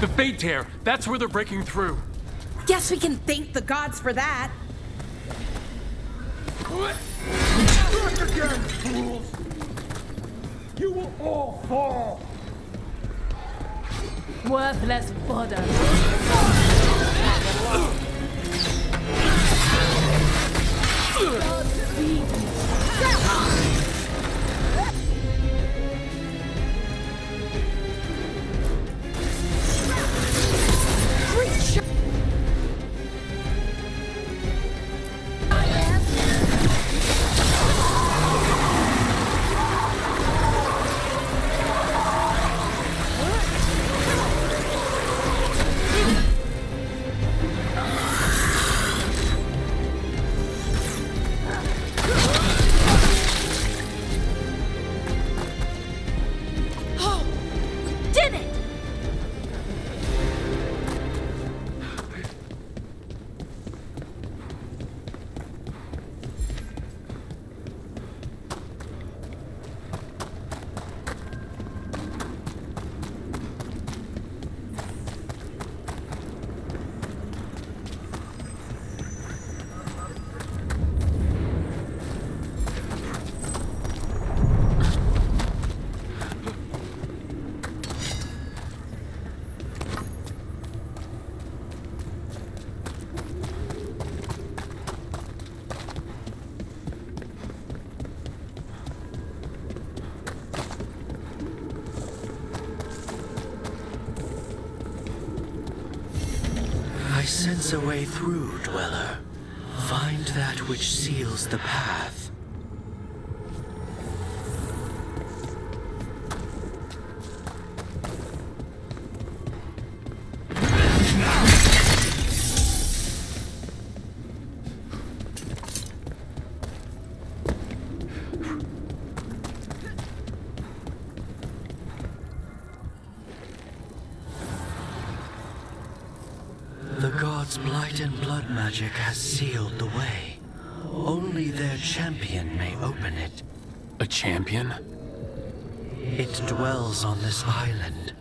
Speaker 3: The Fate Tear! That's where they're breaking through.
Speaker 12: Guess we can thank the gods for that.
Speaker 6: Back again, fools! You will all fall!
Speaker 12: Worthless fodder.
Speaker 10: I sense a way through, dweller. Find that which seals the path. light and blood magic has sealed the way. Only their champion may open it.
Speaker 3: A champion?
Speaker 10: It dwells on this island.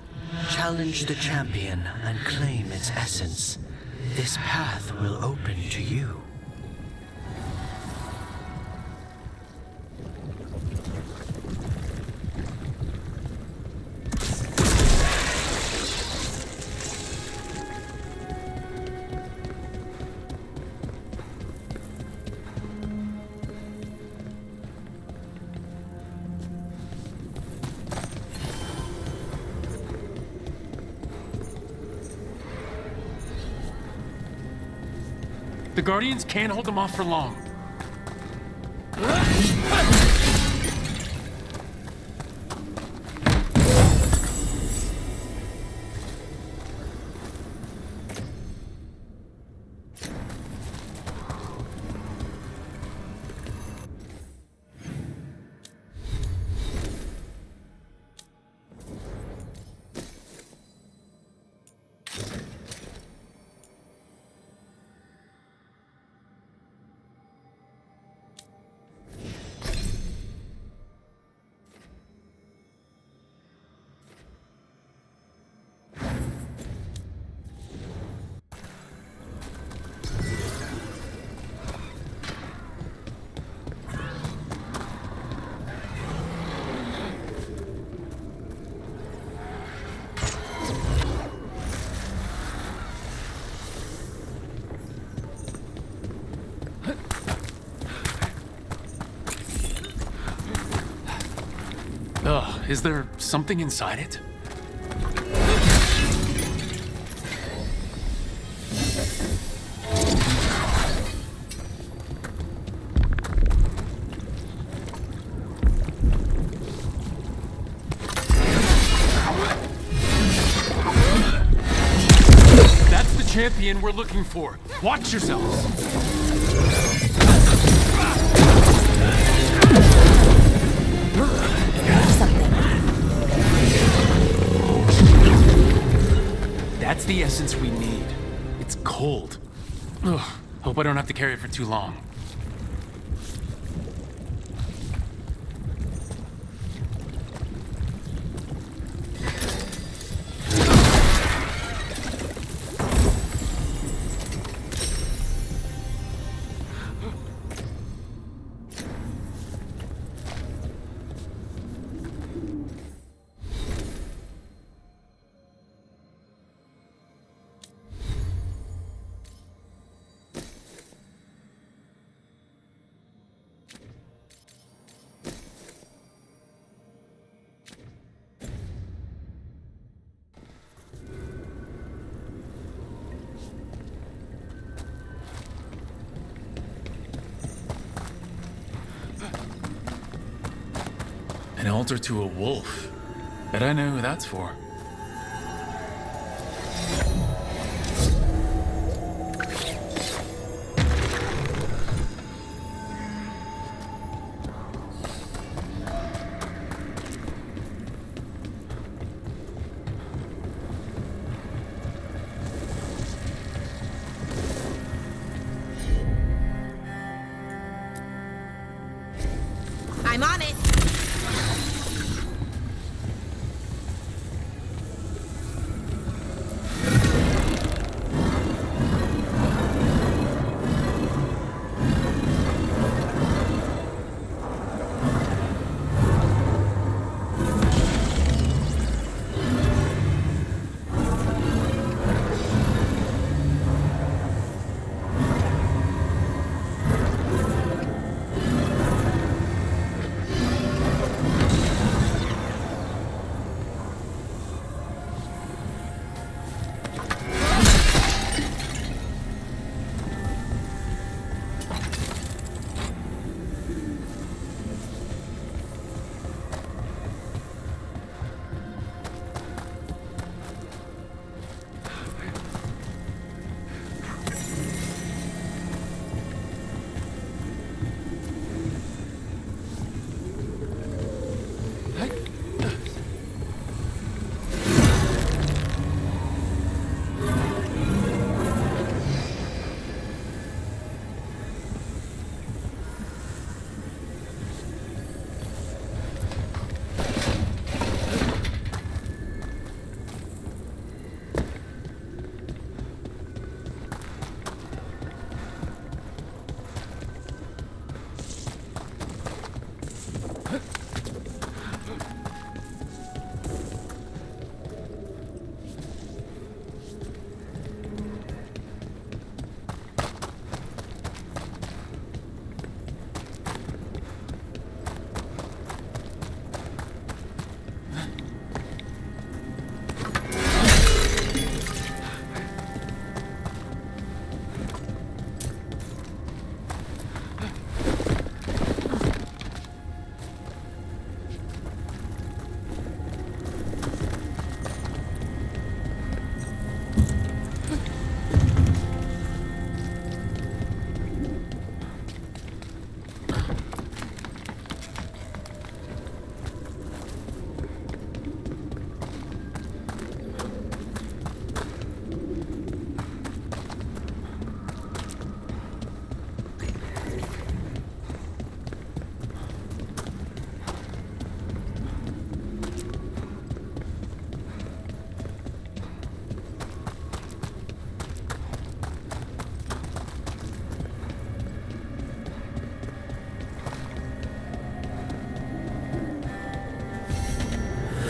Speaker 10: Challenge the champion and claim its essence. This path will open to you.
Speaker 3: The Guardians can't hold them off for long. Ugh, is there something inside it? That's the champion we're looking for. Watch yourselves. That's the essence we need. It's cold. Ugh, hope I don't have to carry it for too long. An altar to a wolf. Bet I know who that's for.
Speaker 12: I'm on it.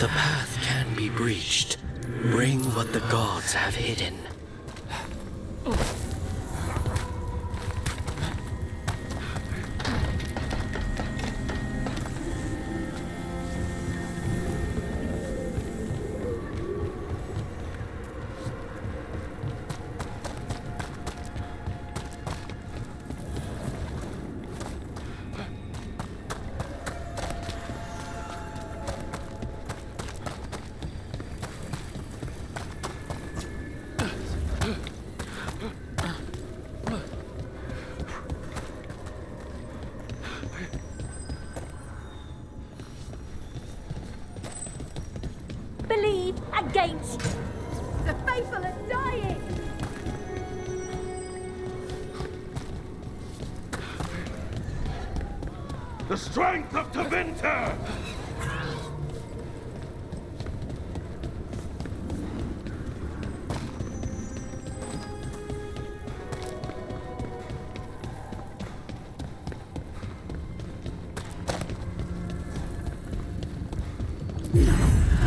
Speaker 10: the path can be breached. Bring what the gods have hidden.
Speaker 13: Believe against the faithful are dying.
Speaker 14: The strength of Tevinter!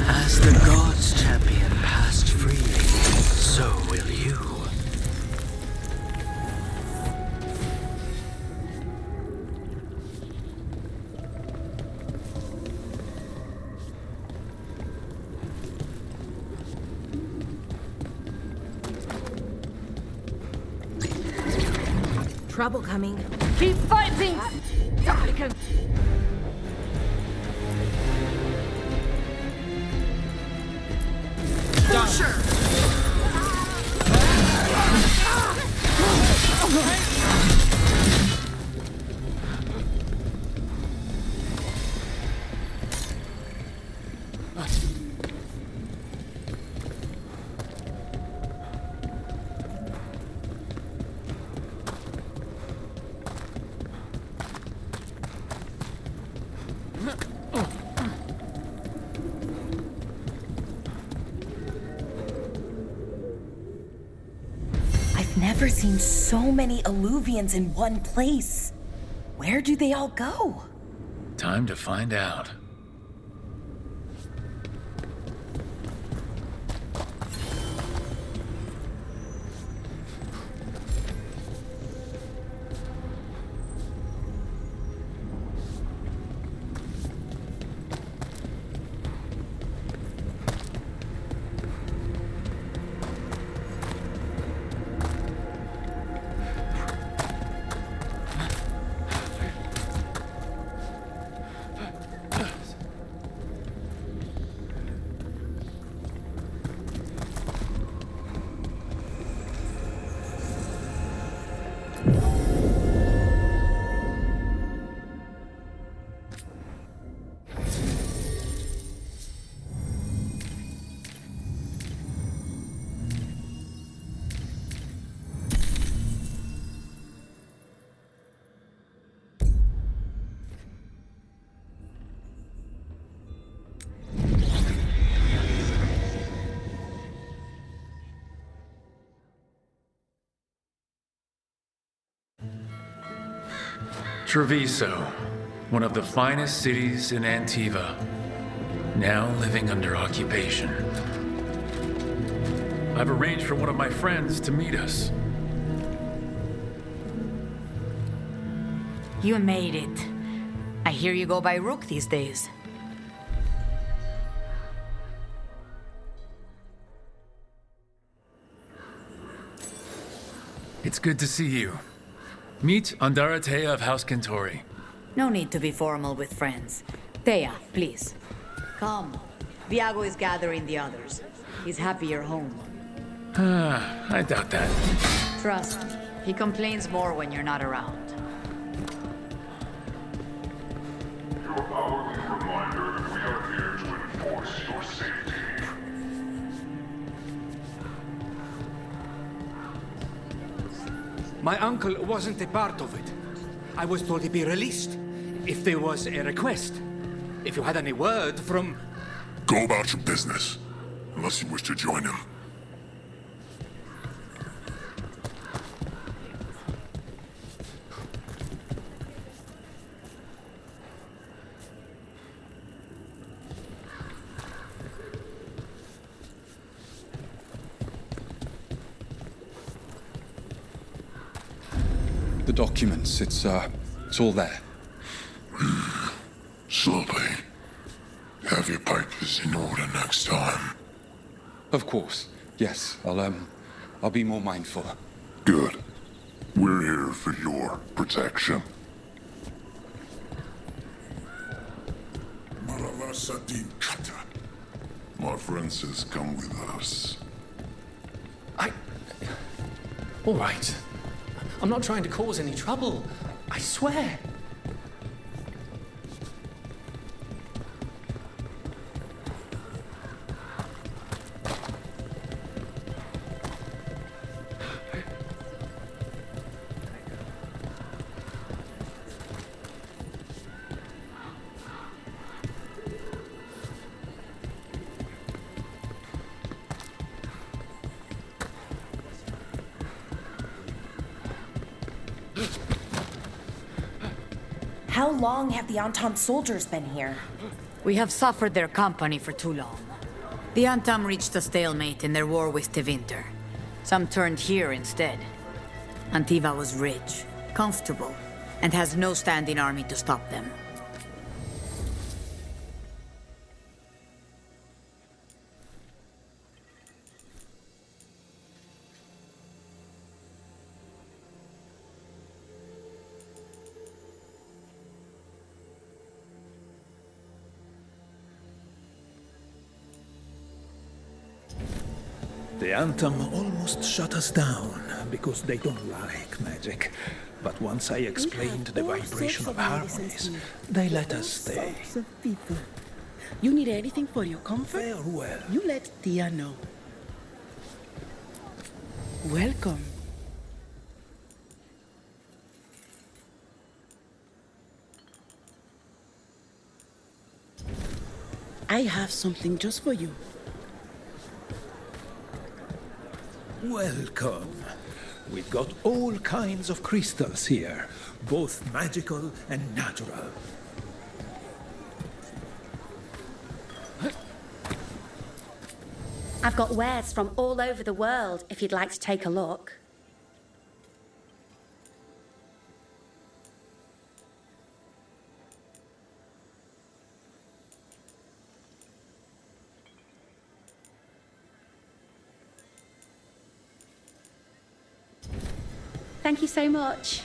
Speaker 10: As the gods' champion passed freely, so will you.
Speaker 13: Trouble coming. Keep fighting! Duplicate!
Speaker 9: Never seen so many Alluvians in one place. Where do they all go?
Speaker 3: Time to find out. Treviso, one of the finest cities in Antiva, now living under occupation. I've arranged for one of my friends to meet us.
Speaker 15: You made it. I hear you go by Rook these days.
Speaker 3: It's good to see you. Meet Andaratea of House Kentori.
Speaker 15: No need to be formal with friends. Thea, please. Come. Viago is gathering the others. He's happy you're home.
Speaker 3: I doubt that.
Speaker 15: Trust me, he complains more when you're not around.
Speaker 14: Your hourly reminder that we are here to enforce your safety.
Speaker 16: My uncle wasn't a part of it. I was told he'd be released if there was a request. If you had any word from...
Speaker 14: Go about your business, unless you wish to join him.
Speaker 17: documents. It's all there.
Speaker 14: Slowly. Have your papers in order next time.
Speaker 17: Of course. Yes, I'll be more mindful.
Speaker 14: Good. We're here for your protection. My friend says come with us.
Speaker 3: All right. I'm not trying to cause any trouble. I swear.
Speaker 9: How long have the Entente soldiers been here?
Speaker 15: We have suffered their company for too long. The Antam reached a stalemate in their war with Tevinter. Some turned here instead. Antiva was rich, comfortable, and has no standing army to stop them.
Speaker 7: The Anthem almost shut us down because they don't like magic. But once I explained the vibration of harmonies, they let us stay.
Speaker 18: You need anything for your comfort?
Speaker 7: Farewell.
Speaker 18: You let Tia know. Welcome. I have something just for you.
Speaker 7: Welcome. We've got all kinds of crystals here, both magical and natural.
Speaker 19: I've got wares from all over the world if you'd like to take a look. Thank you so much.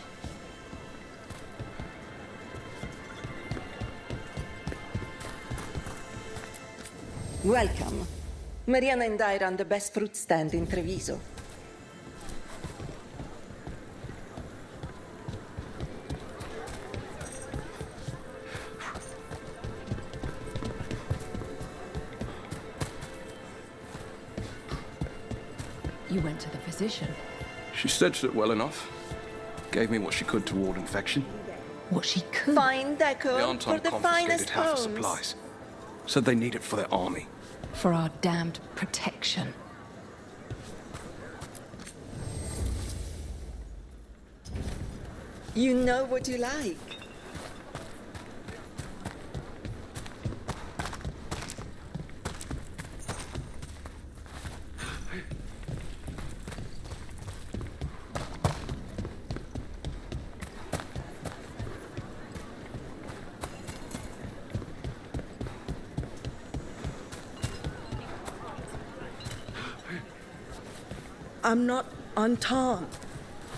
Speaker 18: Welcome. Mariana and I run the best fruit stand in Treviso.
Speaker 20: You went to the physician.
Speaker 21: She stitched it well enough. Gave me what she could to ward infection.
Speaker 20: What she could?
Speaker 18: Fine
Speaker 21: The
Speaker 18: decor for
Speaker 21: Entente
Speaker 18: the
Speaker 21: confiscated
Speaker 18: finest
Speaker 21: half the
Speaker 18: homes.
Speaker 21: supplies. Said they need it for their army.
Speaker 20: For our damned protection.
Speaker 18: You know what you like. I'm not Anton.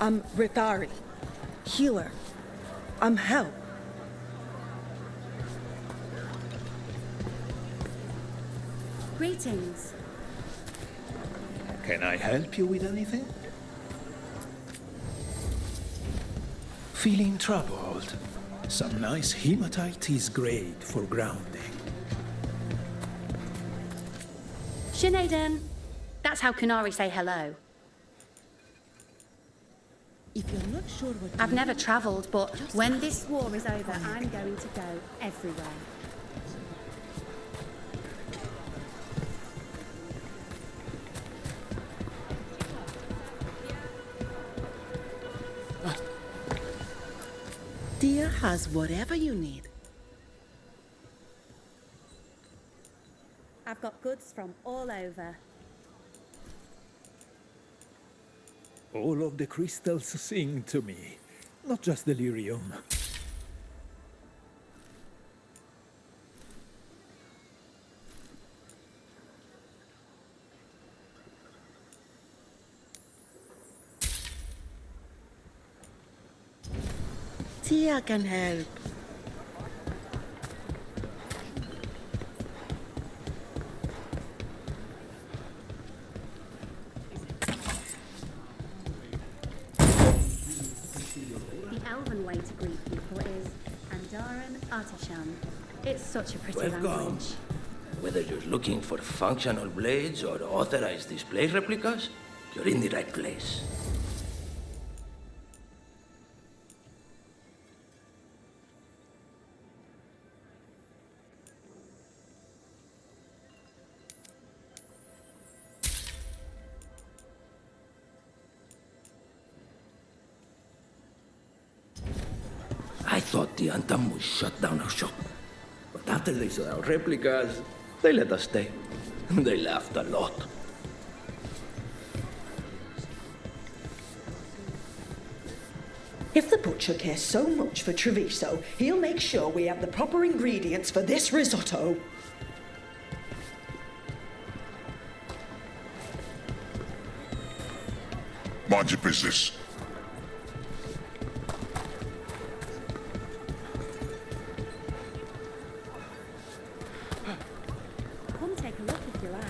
Speaker 18: I'm Rithari. Healer. I'm help.
Speaker 19: Greetings.
Speaker 7: Can I help you with anything? Feeling troubled? Some nice hematite is great for grounding.
Speaker 19: Sinead, that's how Kunari say hello.
Speaker 18: If you're not sure what
Speaker 19: I've never travelled, but when this war is over, I'm going to go everywhere.
Speaker 18: Tia has whatever you need.
Speaker 19: I've got goods from all over.
Speaker 7: All of the crystals sing to me.
Speaker 5: not just delirium.
Speaker 18: Tia can help.
Speaker 19: The elven way to greet people is Andaran Artishan. It's such a pretty
Speaker 10: Welcome.
Speaker 19: language.
Speaker 10: Whether you're looking for functional blades or authorized display replicas, you're in the right place. I thought the Antam would shut down our shop. But after they saw our replicas, they let us stay. They laughed a lot.
Speaker 18: If the butcher cares so much for Treviso, he'll make sure we have the proper ingredients for this risotto.
Speaker 14: Mind your business.
Speaker 19: Come take a look if you like.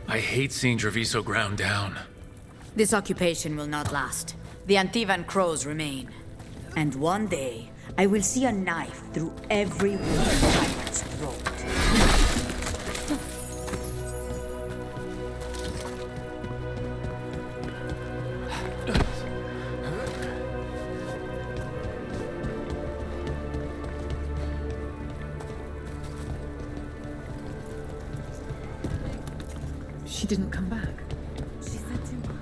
Speaker 3: I hate seeing Treviso ground down.
Speaker 15: This occupation will not last. The Antivan crows remain. And one day, I will see a knife through every wounded tyrant's throat.
Speaker 20: She didn't come back.
Speaker 19: She said too much.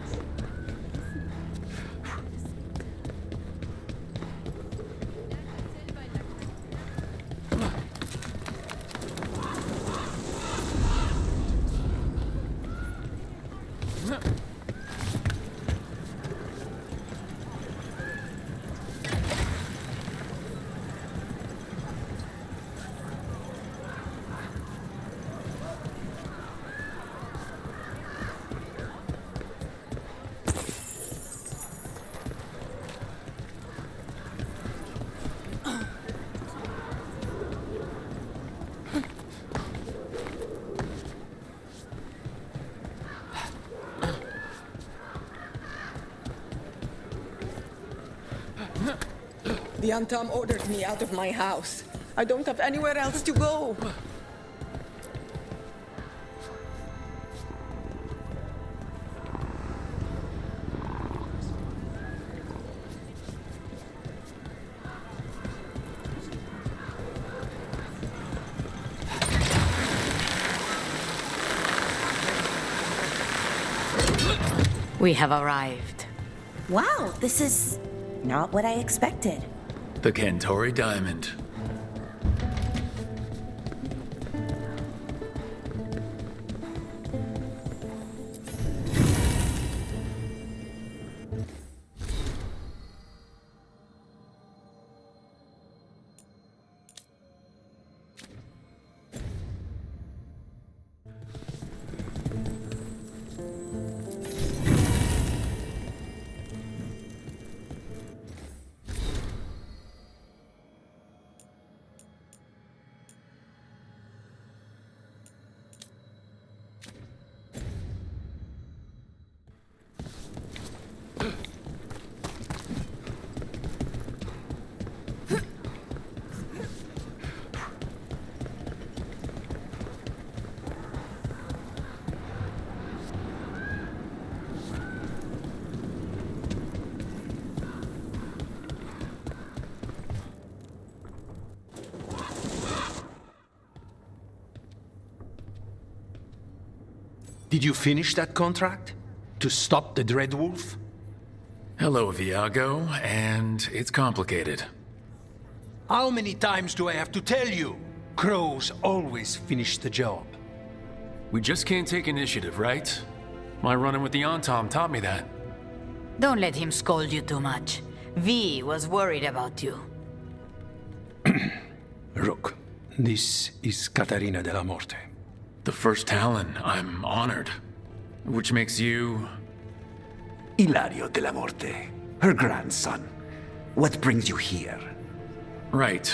Speaker 18: The Antam ordered me out of my house. I don't have anywhere else to go.
Speaker 15: We have arrived.
Speaker 5: Wow, this is not what I expected.
Speaker 3: The Kentori Diamond.
Speaker 16: Did you finish that contract? To stop the Dreadwolf?
Speaker 3: Hello, Viago, and it's complicated.
Speaker 16: How many times do I have to tell you? Crows always finish the job.
Speaker 3: We just can't take initiative, right? My run-in with the Antom taught me that.
Speaker 15: Don't let him scold you too much. V was worried about you.
Speaker 7: Rook, this is Catarina de la Morte.
Speaker 3: The first Talon. I'm honored. Which makes you...
Speaker 22: Ilario de la Morte, her grandson. What brings you here?
Speaker 3: Right.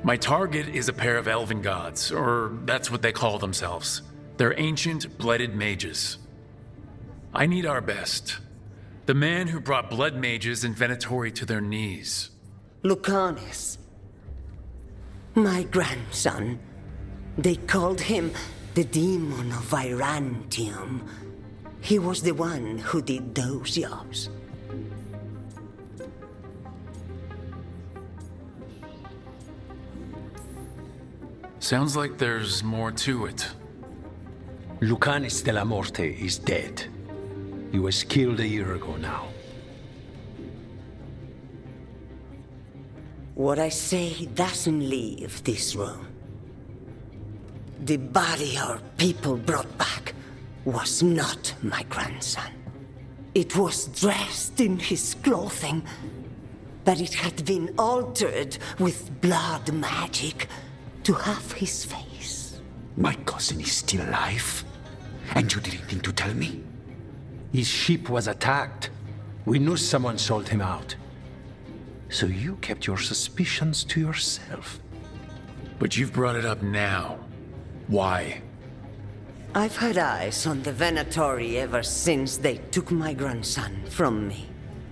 Speaker 3: My target is a pair of elven gods, or that's what they call themselves. They're ancient, blooded mages. I need our best. The man who brought blood mages in Venatori to their knees.
Speaker 23: Lucanus. My grandson. They called him the demon of Virantium. He was the one who did those jobs.
Speaker 3: Sounds like there's more to it.
Speaker 7: Lucanus de la Morte is dead. He was killed a year ago now.
Speaker 23: What I say doesn't leave this room. The body our people brought back was not my grandson. It was dressed in his clothing, but it had been altered with blood magic to have his face.
Speaker 22: My cousin is still alive? And you didn't think to tell me?
Speaker 7: His ship was attacked. We knew someone sold him out.
Speaker 22: So you kept your suspicions to yourself.
Speaker 3: But you've brought it up now. Why?
Speaker 23: I've had eyes on the Venatori ever since they took my grandson from me.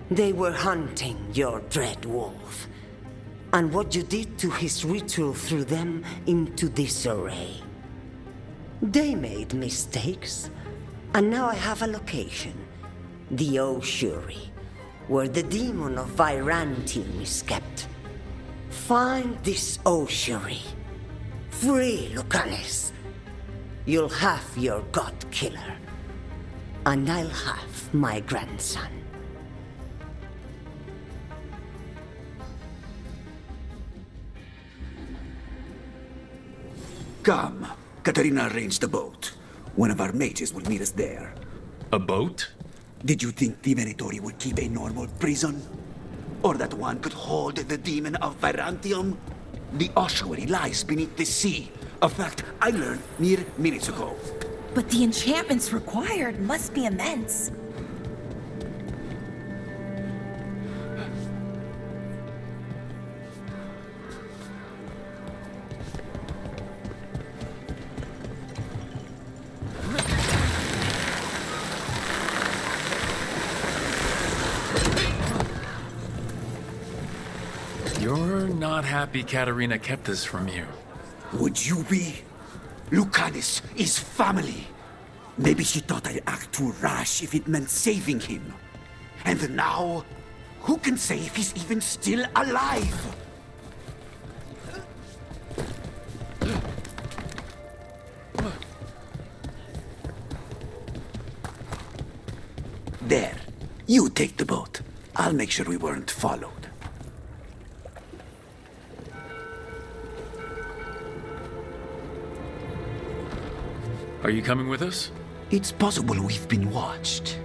Speaker 23: They were hunting your dread wolf. And what you did to his ritual threw them into disarray. They made mistakes, and now I have a location. The ossuary, where the demon of Virantium is kept. Find this ossuary. Free Lucanus. You'll have your god killer. And I'll have my grandson.
Speaker 22: Come. Katarina arranged a boat. One of our mages will meet us there.
Speaker 3: A boat?
Speaker 22: Did you think the Venatori would keep a normal prison? Or that one could hold the demon of Virantium? The ossuary lies beneath the sea. A fact I learned mere minutes ago.
Speaker 5: But the enchantments required must be immense.
Speaker 3: You're not happy Katarina kept this from you.
Speaker 22: Would you be? Lucanus is family. Maybe she thought I'd act too rash if it meant saving him. And now, who can say if he's even still alive? There. You take the boat. I'll make sure we weren't followed.
Speaker 3: Are you coming with us?
Speaker 22: It's possible we've been watched.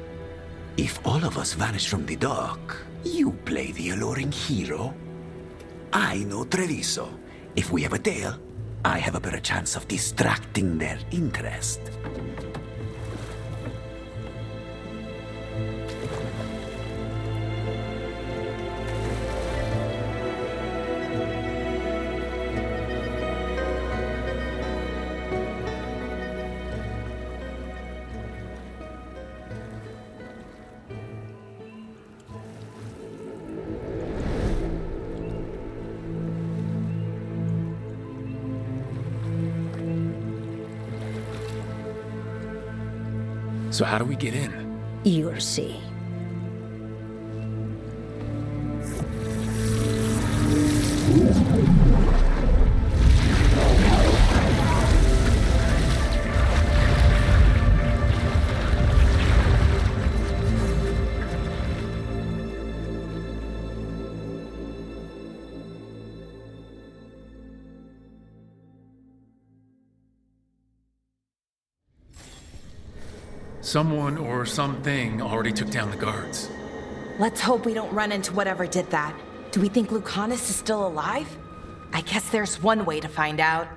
Speaker 22: If all of us vanish from the dock, you play the alluring hero. I know Treviso. If we have a tail, I have a better chance of distracting their interest.
Speaker 3: So how do we get in?
Speaker 5: You'll see.
Speaker 3: Someone or something already took down the guards.
Speaker 9: Let's hope we don't run into whatever did that. Do we think Lucanus is still alive? I guess there's one way to find out.